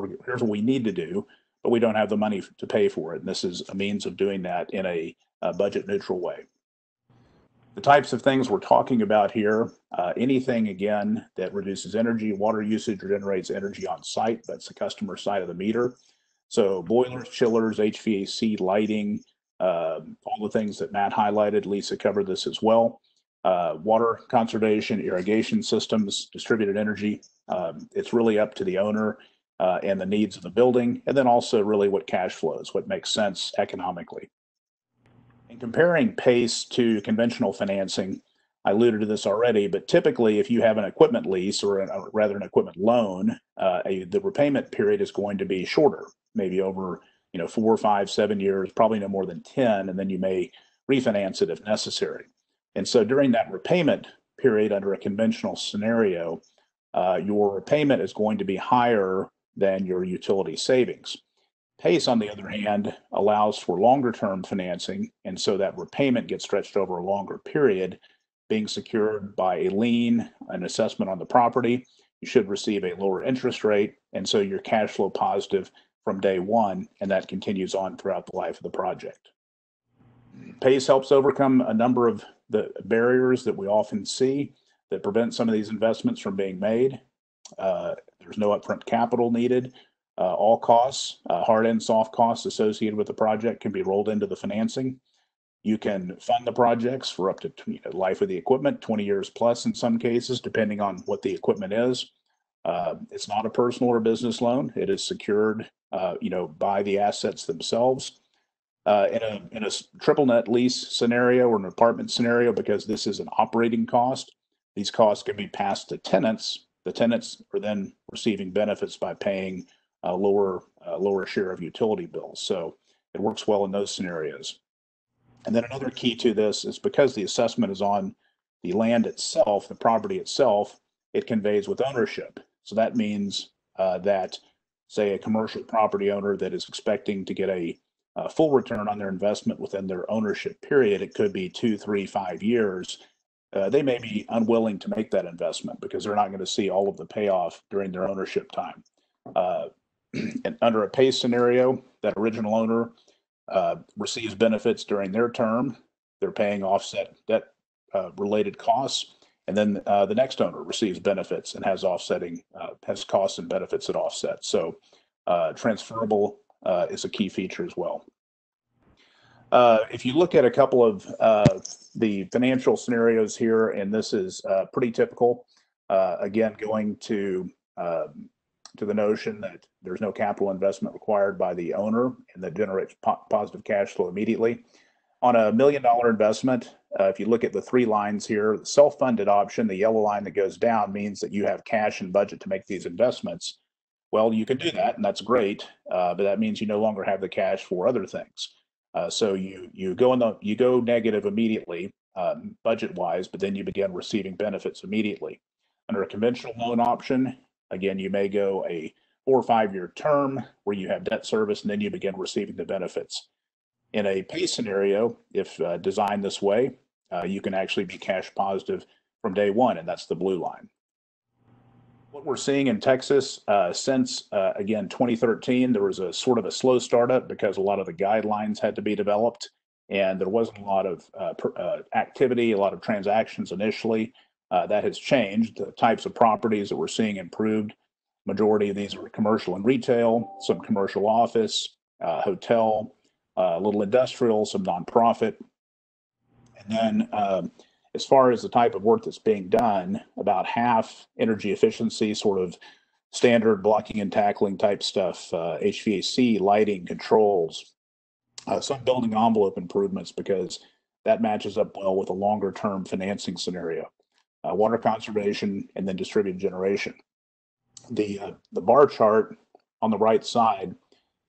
we need to do, but we don't have the money to pay for it. And this is a means of doing that in a budget neutral way. The types of things we're talking about here, anything, again, that reduces energy, water usage, or generates energy on site. That's the customer side of the meter. So boilers, chillers, HVAC, lighting, all the things that Matt highlighted. Lisa covered this as well. Water conservation, irrigation systems, distributed energy. It's really up to the owner and the needs of the building. And then also really what cash flows, what makes sense economically. In comparing PACE to conventional financing, I alluded to this already, but typically if you have an equipment lease or rather an equipment loan, the repayment period is going to be shorter, maybe over 4, 5, 7 years, probably no more than 10, and then you may refinance it if necessary. And so during that repayment period under a conventional scenario, your repayment is going to be higher than your utility savings. PACE, on the other hand, allows for longer-term financing, and so that repayment gets stretched over a longer period, being secured by a lien, an assessment on the property. You should receive a lower interest rate, and so you're cash flow positive from day one, and that continues on throughout the life of the project. PACE helps overcome a number of the barriers that we often see that prevent some of these investments from being made. There's no upfront capital needed. All costs, hard and soft costs associated with the project can be rolled into the financing. You can fund the projects for up to life of the equipment, 20 years plus in some cases, depending on what the equipment is. It's not a personal or business loan. It is secured, by the assets themselves. In a triple net lease scenario or an apartment scenario, because this is an operating cost, these costs can be passed to tenants. The tenants are then receiving benefits by paying a lower share of utility bills. So it works well in those scenarios. And then another key to this is because the assessment is on the land itself, the property itself, it conveys with ownership. So that means that, say, a commercial property owner that is expecting to get a full return on their investment within their ownership period, it could be 2, 3, 5 years, they may be unwilling to make that investment because they're not going to see all of the payoff during their ownership time. And under a PACE scenario, that original owner receives benefits during their term. They're paying offset debt related costs. And then the next owner receives benefits and has offsetting, has costs and benefits that offset. So transferable is a key feature as well. If you look at a couple of the financial scenarios here, and this is pretty typical, again, going to the notion that there's no capital investment required by the owner and that generates positive cash flow immediately. On a $1 million investment, if you look at the 3 lines here, the self-funded option, the yellow line that goes down, means that you have cash and budget to make these investments. Well, you can do that, and that's great, but that means you no longer have the cash for other things. So you go negative immediately, budget-wise, but then you begin receiving benefits immediately. Under a conventional loan option, again, you may go a 4 or 5 year term where you have debt service, and then you begin receiving the benefits. In a PACE scenario, if designed this way, you can actually be cash positive from day one, and that's the blue line. What we're seeing in Texas since, again, 2013, there was a sort of a slow startup because a lot of the guidelines had to be developed, and there wasn't a lot of activity, a lot of transactions initially. That has changed. The types of properties that we're seeing improved. Majority of these are commercial and retail, some commercial office, hotel, a little industrial, some nonprofit. And then as far as the type of work that's being done, about half energy efficiency, sort of standard blocking and tackling type stuff, HVAC, lighting, controls, some building envelope improvements, because that matches up well with a longer term financing scenario, water conservation, and then distributed generation. The bar chart on the right side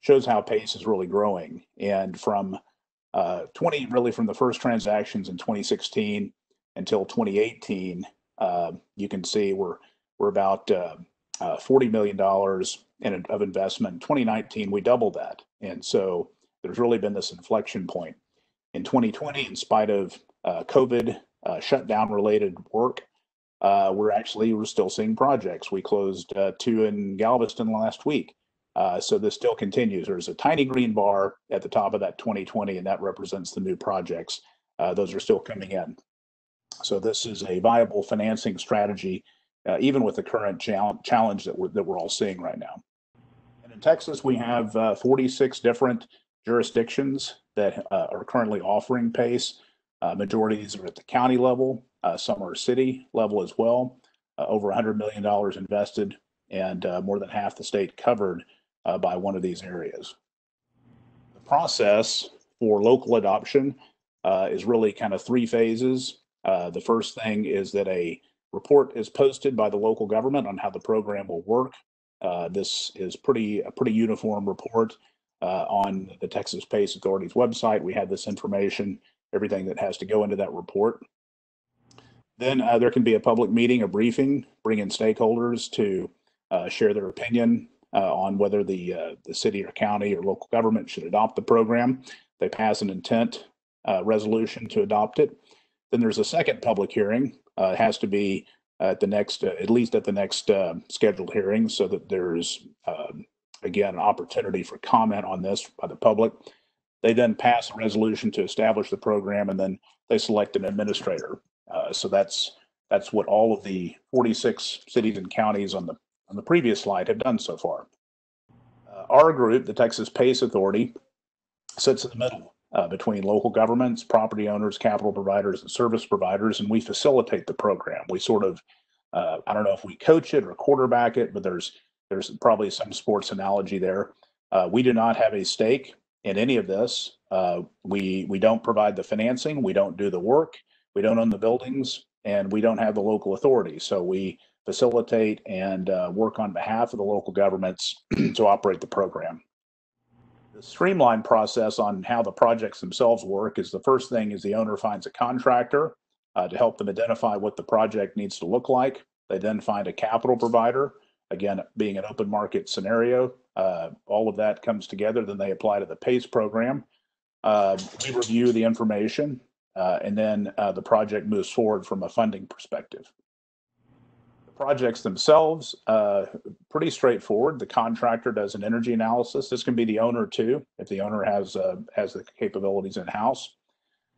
shows how PACE is really growing. And from from the first transactions in 2016 until 2018, you can see we're about $40 million of investment. In 2019, we doubled that. And so there's really been this inflection point. In 2020, in spite of COVID shutdown related work, we're still seeing projects. We closed 2 in Galveston last week. So this still continues. There's a tiny green bar at the top of that 2020, and that represents the new projects. Those are still coming in. So this is a viable financing strategy, even with the current challenge that we're all seeing right now. And in Texas, we have 46 different jurisdictions that are currently offering PACE. Majority of these are at the county level. Some are city level as well. Over $100 million invested, and more than half the state covered by one of these areas. The process for local adoption is really kind of 3 phases. The first thing is that a report is posted by the local government on how the program will work. This is a pretty uniform report on the Texas PACE Authority's website. We have this information, everything that has to go into that report. Then there can be a public meeting, a briefing, bring in stakeholders to share their opinion on whether the city or county or local government should adopt the program. They pass an intent resolution to adopt it. Then there's a second public hearing. It has to be at least at the next scheduled hearing, so that there's again an opportunity for comment on this by the public. They then pass a resolution to establish the program, and then they select an administrator. So that's what all of the 46 cities and counties on the previous slide have done so far. Our group, the Texas PACE Authority, sits in the middle between local governments, property owners, capital providers, and service providers, and we facilitate the program. We sort of, I don't know if we coach it or quarterback it, but there's probably some sports analogy there. We do not have a stake in any of this. We don't provide the financing, we don't do the work, we don't own the buildings, and we don't have the local authority. So we facilitate and work on behalf of the local governments to operate the program. The streamlined process on how the projects themselves work is the first thing is the owner finds a contractor to help them identify what the project needs to look like. They then find a capital provider, again, being an open market scenario, all of that comes together. Then they apply to the PACE program. We review the information, and then the project moves forward from a funding perspective. The projects themselves, pretty straightforward. The contractor does an energy analysis. This can be the owner too, if the owner has the capabilities in-house.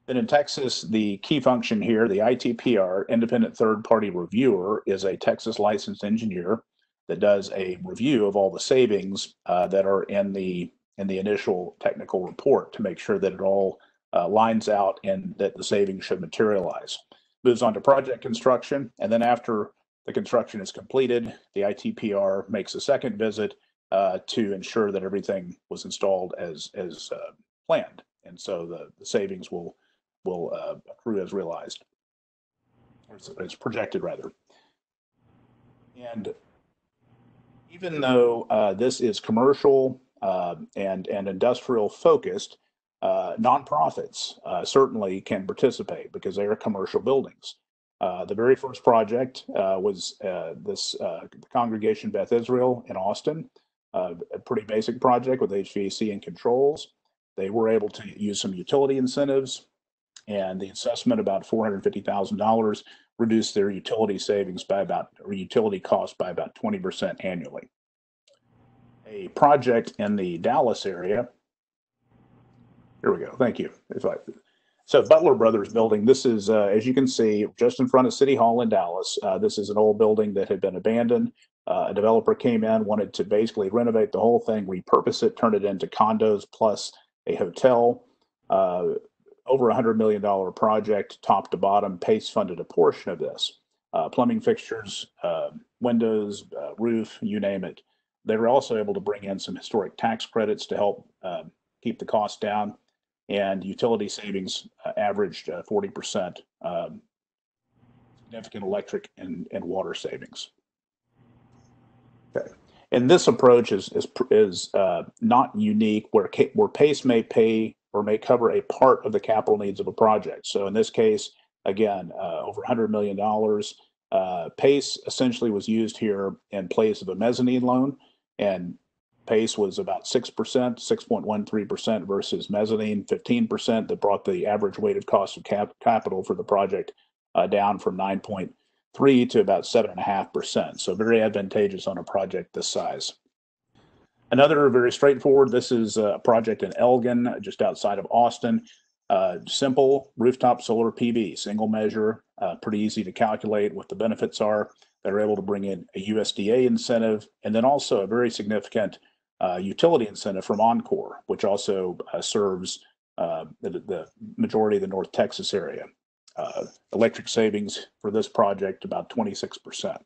Then in Texas, the key function here, the ITPR, Independent Third Party Reviewer, is a Texas licensed engineer that does a review of all the savings that are in the initial technical report to make sure that it all lines out and that the savings should materialize. Moves on to project construction, and then after the construction is completed, the ITPR makes a second visit to ensure that everything was installed as planned, and so the savings will accrue as realized, or as projected rather. And even though this is commercial and industrial focused, nonprofits certainly can participate because they are commercial buildings. The very first project was this Congregation Beth Israel in Austin, a pretty basic project with HVAC and controls. They were able to use some utility incentives, and the assessment, about $450,000, reduced their utility savings by utility costs by about 20% annually. A project in the Dallas area. Here we go. Thank you. So Butler Brothers building, this is, as you can see, just in front of City Hall in Dallas. This is an old building that had been abandoned. A developer came in, wanted to basically renovate the whole thing, repurpose it, turn it into condos plus a hotel. Over $100 million project, top to bottom. PACE funded a portion of this. Plumbing fixtures, windows, roof, you name it. They were also able to bring in some historic tax credits to help keep the cost down, and utility savings averaged 40%, significant electric and water savings. Okay. And this approach is not unique, where PACE may pay or may cover a part of the capital needs of a project. So in this case, again, over $100 million. PACE essentially was used here in place of a mezzanine loan, and PACE was about 6%, 6.13% versus mezzanine 15%. That brought the average weighted cost of capital for the project down from 9.3 to about 7.5%. So very advantageous on a project this size. Another very straightforward, this is a project in Elgin, just outside of Austin. Simple rooftop solar PV, single measure, pretty easy to calculate what the benefits are. They're able to bring in a USDA incentive, and then also a very significant utility incentive from Encore, which also serves the majority of the North Texas area. Electric savings for this project, about 26%.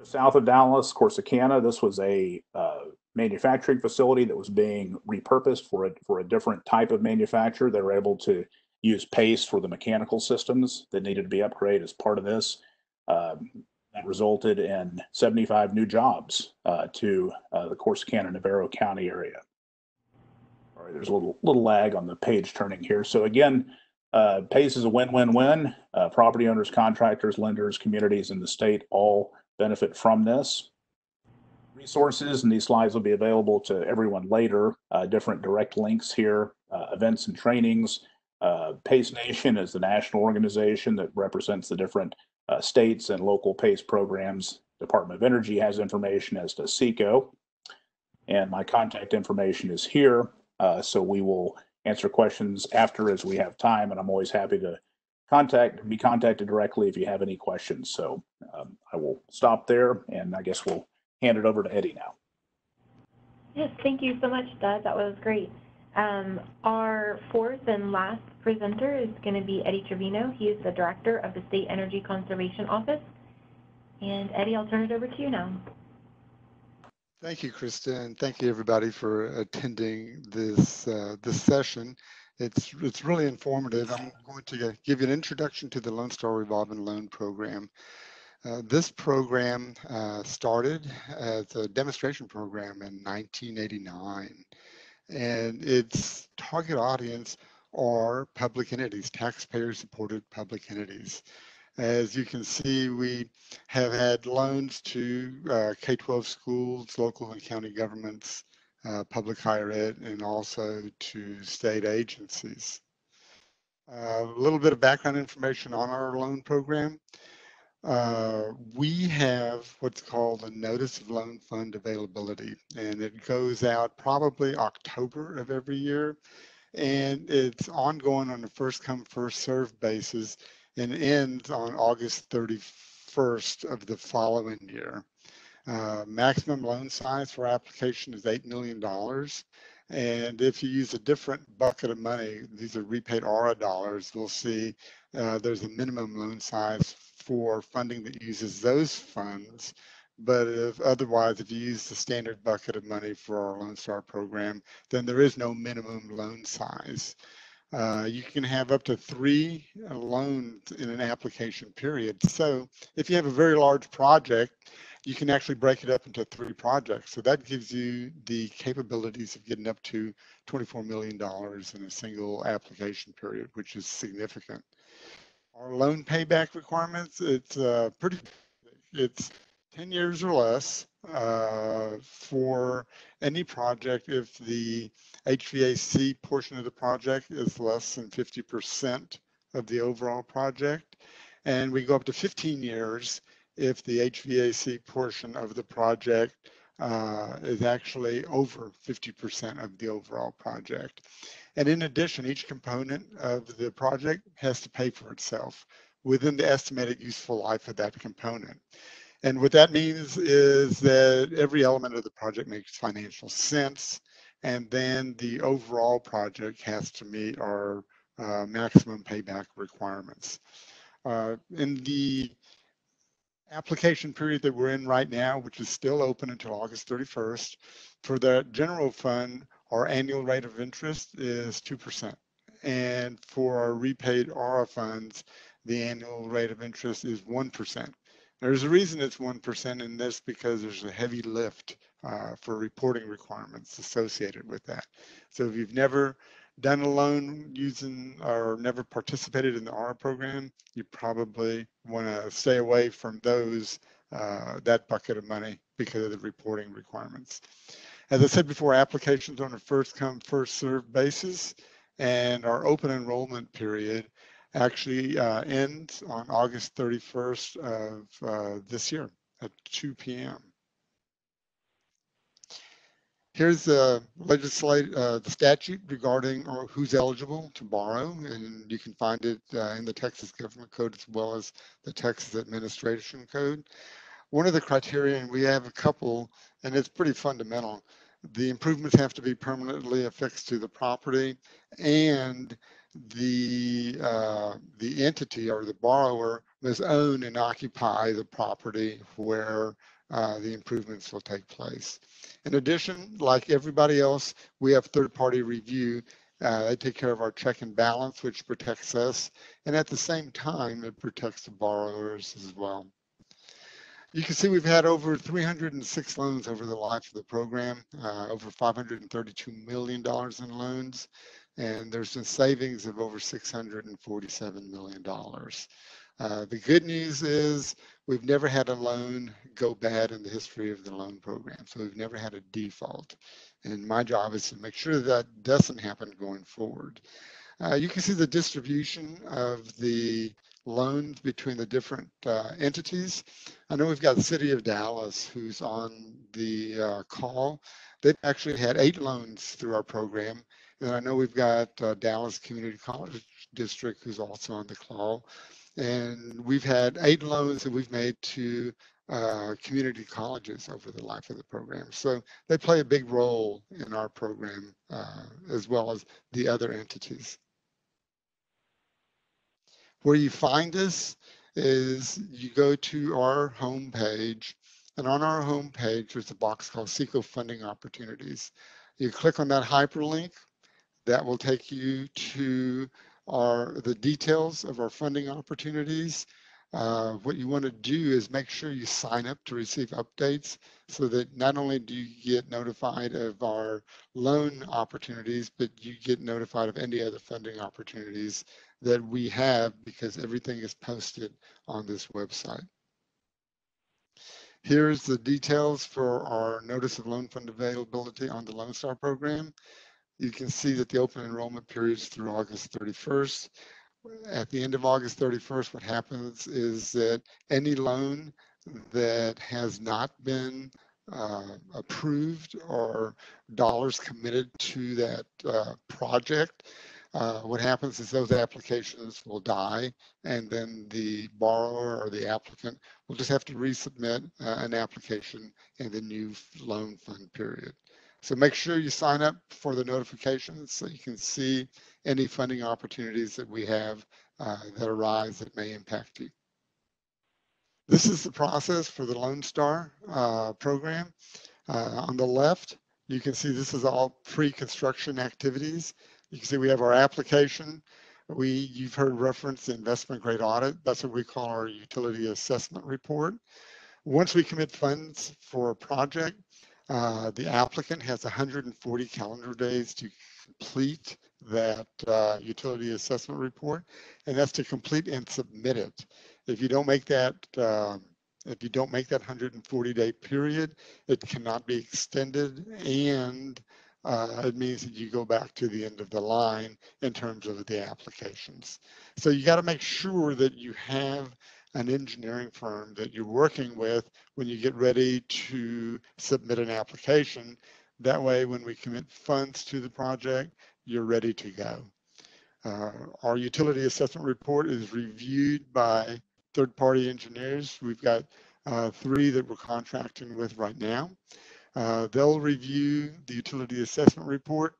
South of Dallas, Corsicana, this was a manufacturing facility that was being repurposed for a different type of manufacturer. They were able to use PACE for the mechanical systems that needed to be upgraded as part of this. That resulted in 75 new jobs to the Corsicana, Navarro County area. All right, there's a little lag on the page turning here. So again, PACE is a win-win-win. Property owners, contractors, lenders, communities in the state all benefit from this. Resources, and these slides will be available to everyone later. Different direct links here, events and trainings. PACE Nation is the national organization that represents the different states and local PACE programs. Department of Energy has information, as does CECO. And my contact information is here, so we will answer questions after as we have time, and I'm always happy to be contacted directly if you have any questions. So I will stop there, and I guess we'll hand it over to Eddie now. Yes, thank you so much, Doug. That was great. Our fourth and last presenter is going to be Eddie Trevino. He is the director of the State Energy Conservation Office. And Eddie, I'll turn it over to you now. Thank you, Krista, and thank you everybody for attending this session. It's really informative. I'm going to give you an introduction to the Lone Star Revolving Loan Program. This program started as a demonstration program in 1989, and its target audience are public entities, taxpayer-supported public entities. As you can see, we have had loans to K-12 schools, local and county governments, public higher ed, and also to state agencies. A little bit of background information on our loan program. We have what's called a Notice of Loan Fund Availability, and it goes out probably October of every year, and it's ongoing on a first come, first served basis and ends on August 31st of the following year. Maximum loan size for application is $8 million. And if you use a different bucket of money, these are repaid ARA dollars, we'll see there's a minimum loan size for funding that uses those funds. But if you use the standard bucket of money for our Lone Star program, then there is no minimum loan size. You can have up to 3 loans in an application period. So if you have a very large project, you can actually break it up into 3 projects. So that gives you the capabilities of getting up to $24 million in a single application period, which is significant. Our loan payback requirements, it's 10 years or less for any project if the HVAC portion of the project is less than 50% of the overall project. And we go up to 15 years if the HVAC portion of the project is actually over 50% of the overall project. And in addition, each component of the project has to pay for itself within the estimated useful life of that component. And what that means is that every element of the project makes financial sense, and then the overall project has to meet our maximum payback requirements. In the application period that we're in right now, which is still open until August 31st, for the general fund, our annual rate of interest is 2%. And for our repaid ARA funds, the annual rate of interest is 1%. There's a reason it's 1%, and that's because there's a heavy lift for reporting requirements associated with that. So if you've never done a loan using or never participated in the ARA program, you probably want to stay away from that bucket of money because of the reporting requirements. As I said before, applications on a first come, first served basis, and our open enrollment period actually ends on August 31st of this year at 2 p.m. Here's the statute regarding who's eligible to borrow, and you can find it in the Texas Government Code as well as the Texas Administration Code. One of the criteria, and we have a couple, and it's pretty fundamental, the improvements have to be permanently affixed to the property, and the entity or the borrower must own and occupy the property where the improvements will take place. In addition, like everybody else, we have third-party review. They take care of our check and balance, which protects us, and at the same time, it protects the borrowers as well. You can see we've had over 306 loans over the life of the program, over $532 million in loans, and there's been savings of over $647 million. The good news is we've never had a loan go bad in the history of the loan program, so we've never had a default. And my job is to make sure that doesn't happen going forward. You can see the distribution of the loans between the different entities. I know we've got the City of Dallas who's on the call. They've actually had 8 loans through our program. And I know we've got Dallas Community College District who's also on the call. And we've had 8 loans that we've made to community colleges over the life of the program. So they play a big role in our program as well as the other entities. Where you find us is you go to our homepage, and on our homepage there's a box called SECO Funding Opportunities. You click on that hyperlink, that will take you to the details of our funding opportunities. what you want to do is make sure you sign up to receive updates so that not only do you get notified of our loan opportunities, but you get notified of any other funding opportunities that we have, because everything is posted on this website. Here's the details for our notice of loan fund availability on the Lone Star program. You can see that the open enrollment period is through August 31st. At the end of August 31st, what happens is that any loan that has not been approved or dollars committed to that project, what happens is those applications will die, and then the borrower or the applicant will just have to resubmit an application in the new loan fund period. So make sure you sign up for the notifications so you can see any funding opportunities that we have that arise that may impact you. This is the process for the Lone Star program. On the left, you can see this is all pre-construction activities. You can see we have our application. You've heard reference the investment grade audit. That's what we call our utility assessment report. Once we commit funds for a project, the applicant has 140 calendar days to complete that utility assessment report, and that's to complete and submit it. If you don't make that 140-day period, it cannot be extended, and it means that you go back to the end of the line in terms of the applications. So you got to make sure that you have an engineering firm that you're working with when you get ready to submit an application. That way, when we commit funds to the project, you're ready to go. Our utility assessment report is reviewed by third-party engineers. We've got 3 that we're contracting with right now. They'll review the utility assessment report.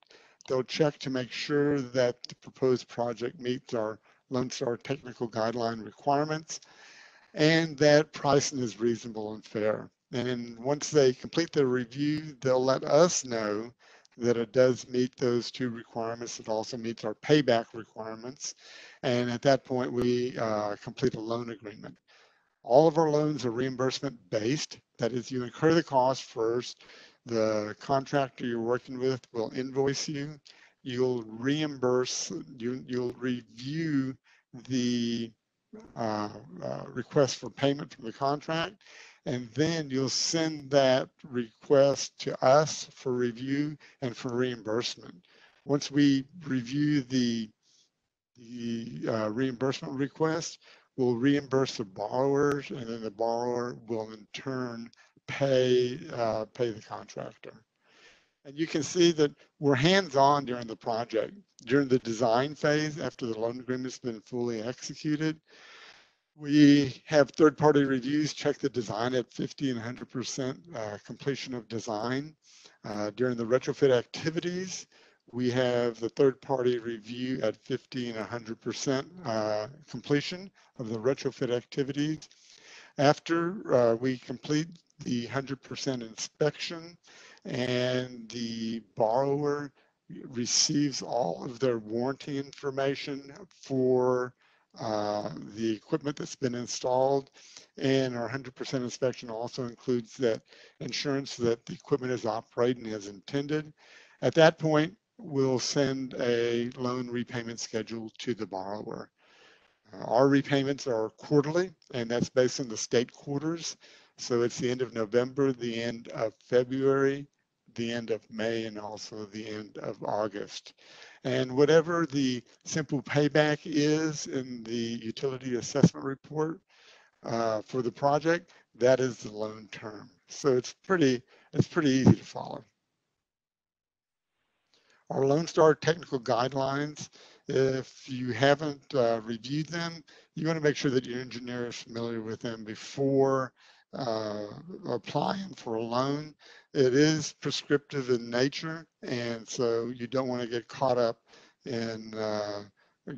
They'll check to make sure that the proposed project meets our Lone Star technical guideline requirements and that pricing is reasonable and fair. And once they complete their review, they'll let us know that it does meet those 2 requirements. It also meets our payback requirements. And at that point, we complete a loan agreement. All of our loans are reimbursement based. That is, you incur the cost first. The contractor you're working with will invoice you. You'll reimburse, you'll review the request for payment from the contract, and then you'll send that request to us for review and for reimbursement. Once we review the reimbursement request, we'll reimburse the borrowers, and then the borrower will in turn pay the contractor. And you can see that we're hands-on during the project. During the design phase, after the loan agreement's been fully executed, we have third-party reviews check the design at 50 and 100% completion of design. During the retrofit activities, we have the third-party review at 50 and 100% completion of the retrofit activities. After we complete the 100% inspection and the borrower receives all of their warranty information for the equipment that's been installed, and our 100% inspection also includes that insurance that the equipment is operating as intended. At that point, we'll send a loan repayment schedule to the borrower. Our repayments are quarterly, and that's based on the state quarters. So it's the end of November, the end of February, the end of May, and also the end of August. And whatever the simple payback is in the utility assessment report for the project, that is the loan term. So it's pretty easy to follow. Our Lone Star technical guidelines, if you haven't reviewed them, you want to make sure that your engineer is familiar with them before applying for a loan. It is prescriptive in nature, and so you don't want to get caught up in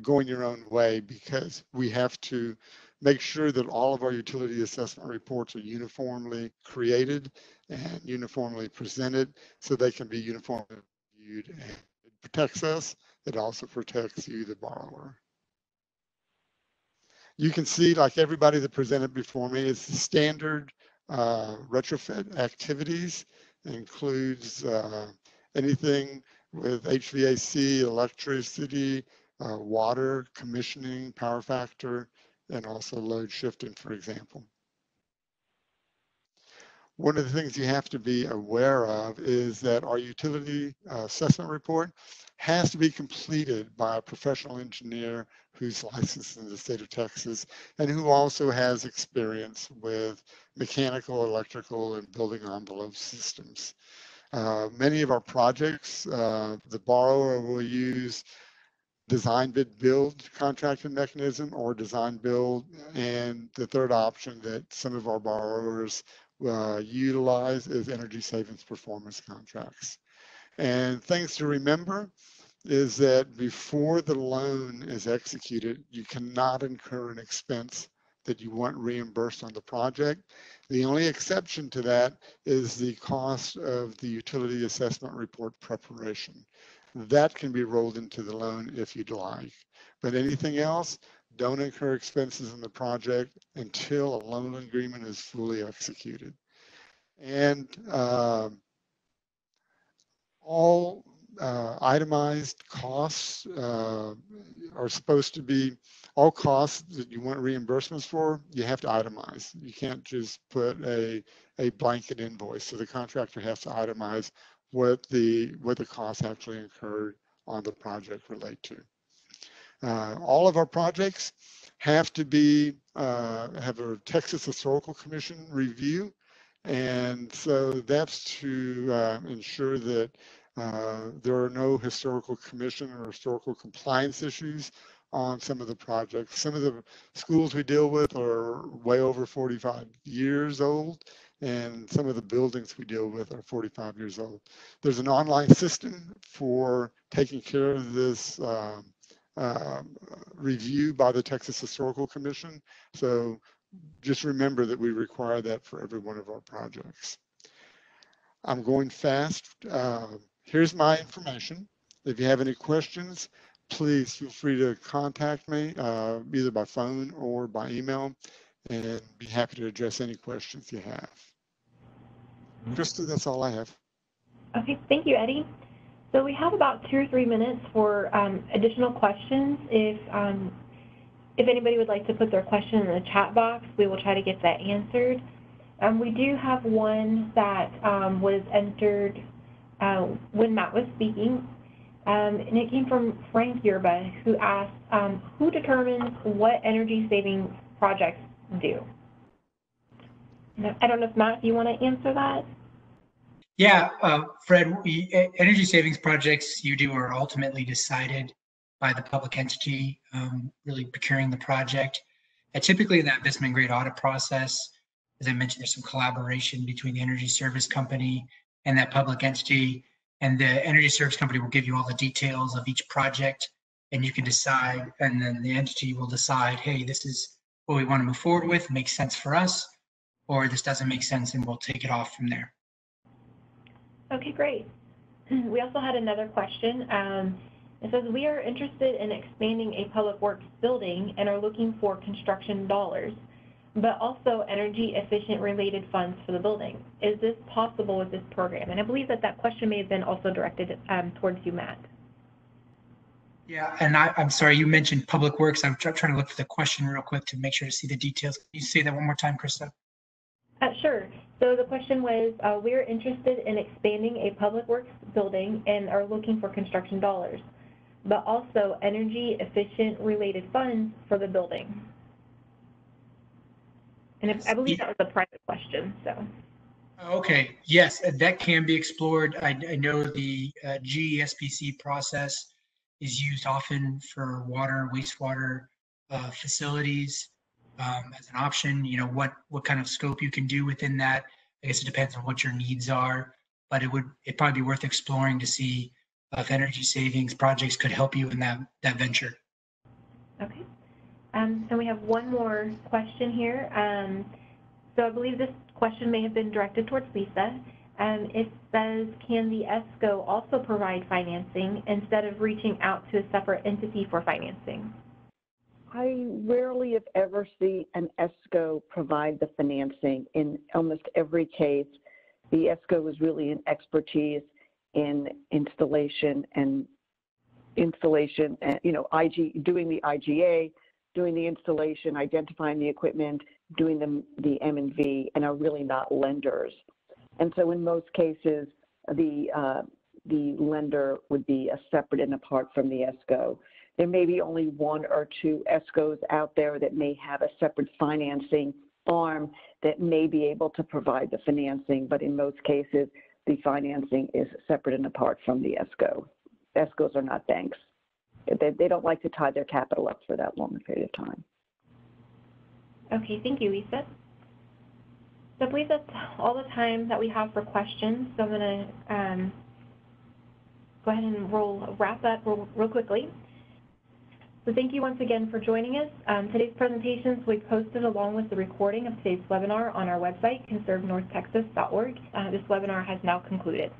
going your own way, because we have to make sure that all of our utility assessment reports are uniformly created and uniformly presented so they can be uniformly reviewed. And it protects us. It also protects you, the borrower. You can see, like everybody that presented before me, it's the standard retrofit activities. It includes anything with HVAC, electricity, water, commissioning, power factor, and also load shifting, for example. One of the things you have to be aware of is that our utility assessment report has to be completed by a professional engineer who's licensed in the state of Texas and who also has experience with mechanical, electrical, and building envelope systems. Many of our projects, the borrower will use design bid build contracting mechanism or design build, and the third option that some of our borrowers utilize is energy savings performance contracts. And things to remember is that before the loan is executed, you cannot incur an expense that you want reimbursed on the project. The only exception to that is the cost of the utility assessment report preparation. That can be rolled into the loan if you'd like. But anything else, don't incur expenses in the project until a loan agreement is fully executed. And all itemized costs are supposed to be, all costs that you want reimbursements for, you have to itemize. You can't just put a blanket invoice. So the contractor has to itemize what the costs actually incurred on the project relate to. All of our projects have to be have a Texas Historical Commission review, and so that's to ensure that there are no historical commission or historical compliance issues on some of the projects. Some of the schools we deal with are way over 45 years old, and some of the buildings we deal with are 45 years old. There's an online system for taking care of this review by the Texas Historical Commission. So just remember that we require that for every one of our projects. I'm going fast. Here's my information. If you have any questions, please feel free to contact me either by phone or by email, and be happy to address any questions you have. Krista, that's all I have. Okay, thank you, Eddie. So we have about 2 or 3 minutes for additional questions. If anybody would like to put their question in the chat box, we will try to get that answered. We do have one that was entered when Matt was speaking, and it came from Frank Yerba, who asked, who determines what energy savings projects do? I don't know if Matt, if you want to answer that? Yeah, Fred, energy savings projects you do are ultimately decided by the public entity really procuring the project. Typically in that investment grade audit process, as I mentioned, there's some collaboration between the energy service company and that public entity, and the energy service company will give you all the details of each project, and you can decide, and then the entity will decide, hey, this is what we want to move forward with, makes sense for us, or this doesn't make sense, and we'll take it off from there. Okay, great. We also had another question. It says, we are interested in expanding a public works building and are looking for construction dollars, but also energy efficient related funds for the building. Is this possible with this program? And I believe that that question may have been also directed towards you, Matt. Yeah, and I'm sorry, you mentioned public works. I'm trying to look for the question real quick to make sure to see the details. Can you say that one more time, Krista? Sure. So the question was, we're interested in expanding a public works building and are looking for construction dollars, but also energy efficient related funds for the building. And I believe that was a private question, so. Okay, yes, that can be explored. I know the GESPC process is used often for water, wastewater facilities as an option. You know, what kind of scope you can do within that. I guess it depends on what your needs are, but it'd probably be worth exploring to see if energy savings projects could help you in that venture. Okay. So we have one more question here. So I believe this question may have been directed towards Lisa. It says, can the ESCO also provide financing instead of reaching out to a separate entity for financing? I rarely, if ever, see an ESCO provide the financing. In almost every case, the ESCO is really an expertise in installation and doing the IGA, doing the installation, identifying the equipment, doing the M&V, and are really not lenders. And so in most cases, the lender would be a separate and apart from the ESCO. There may be only one or two ESCOs out there that may have a separate financing arm that may be able to provide the financing, but in most cases, the financing is separate and apart from the ESCO. ESCOs are not banks. They don't like to tie their capital up for that long a period of time. Okay, thank you, Lisa. So I believe that's all the time that we have for questions. So I'm going to go ahead and wrap up real quickly. So thank you once again for joining us. Today's presentations will be posted along with the recording of today's webinar on our website, conservenorthtexas.org. This webinar has now concluded.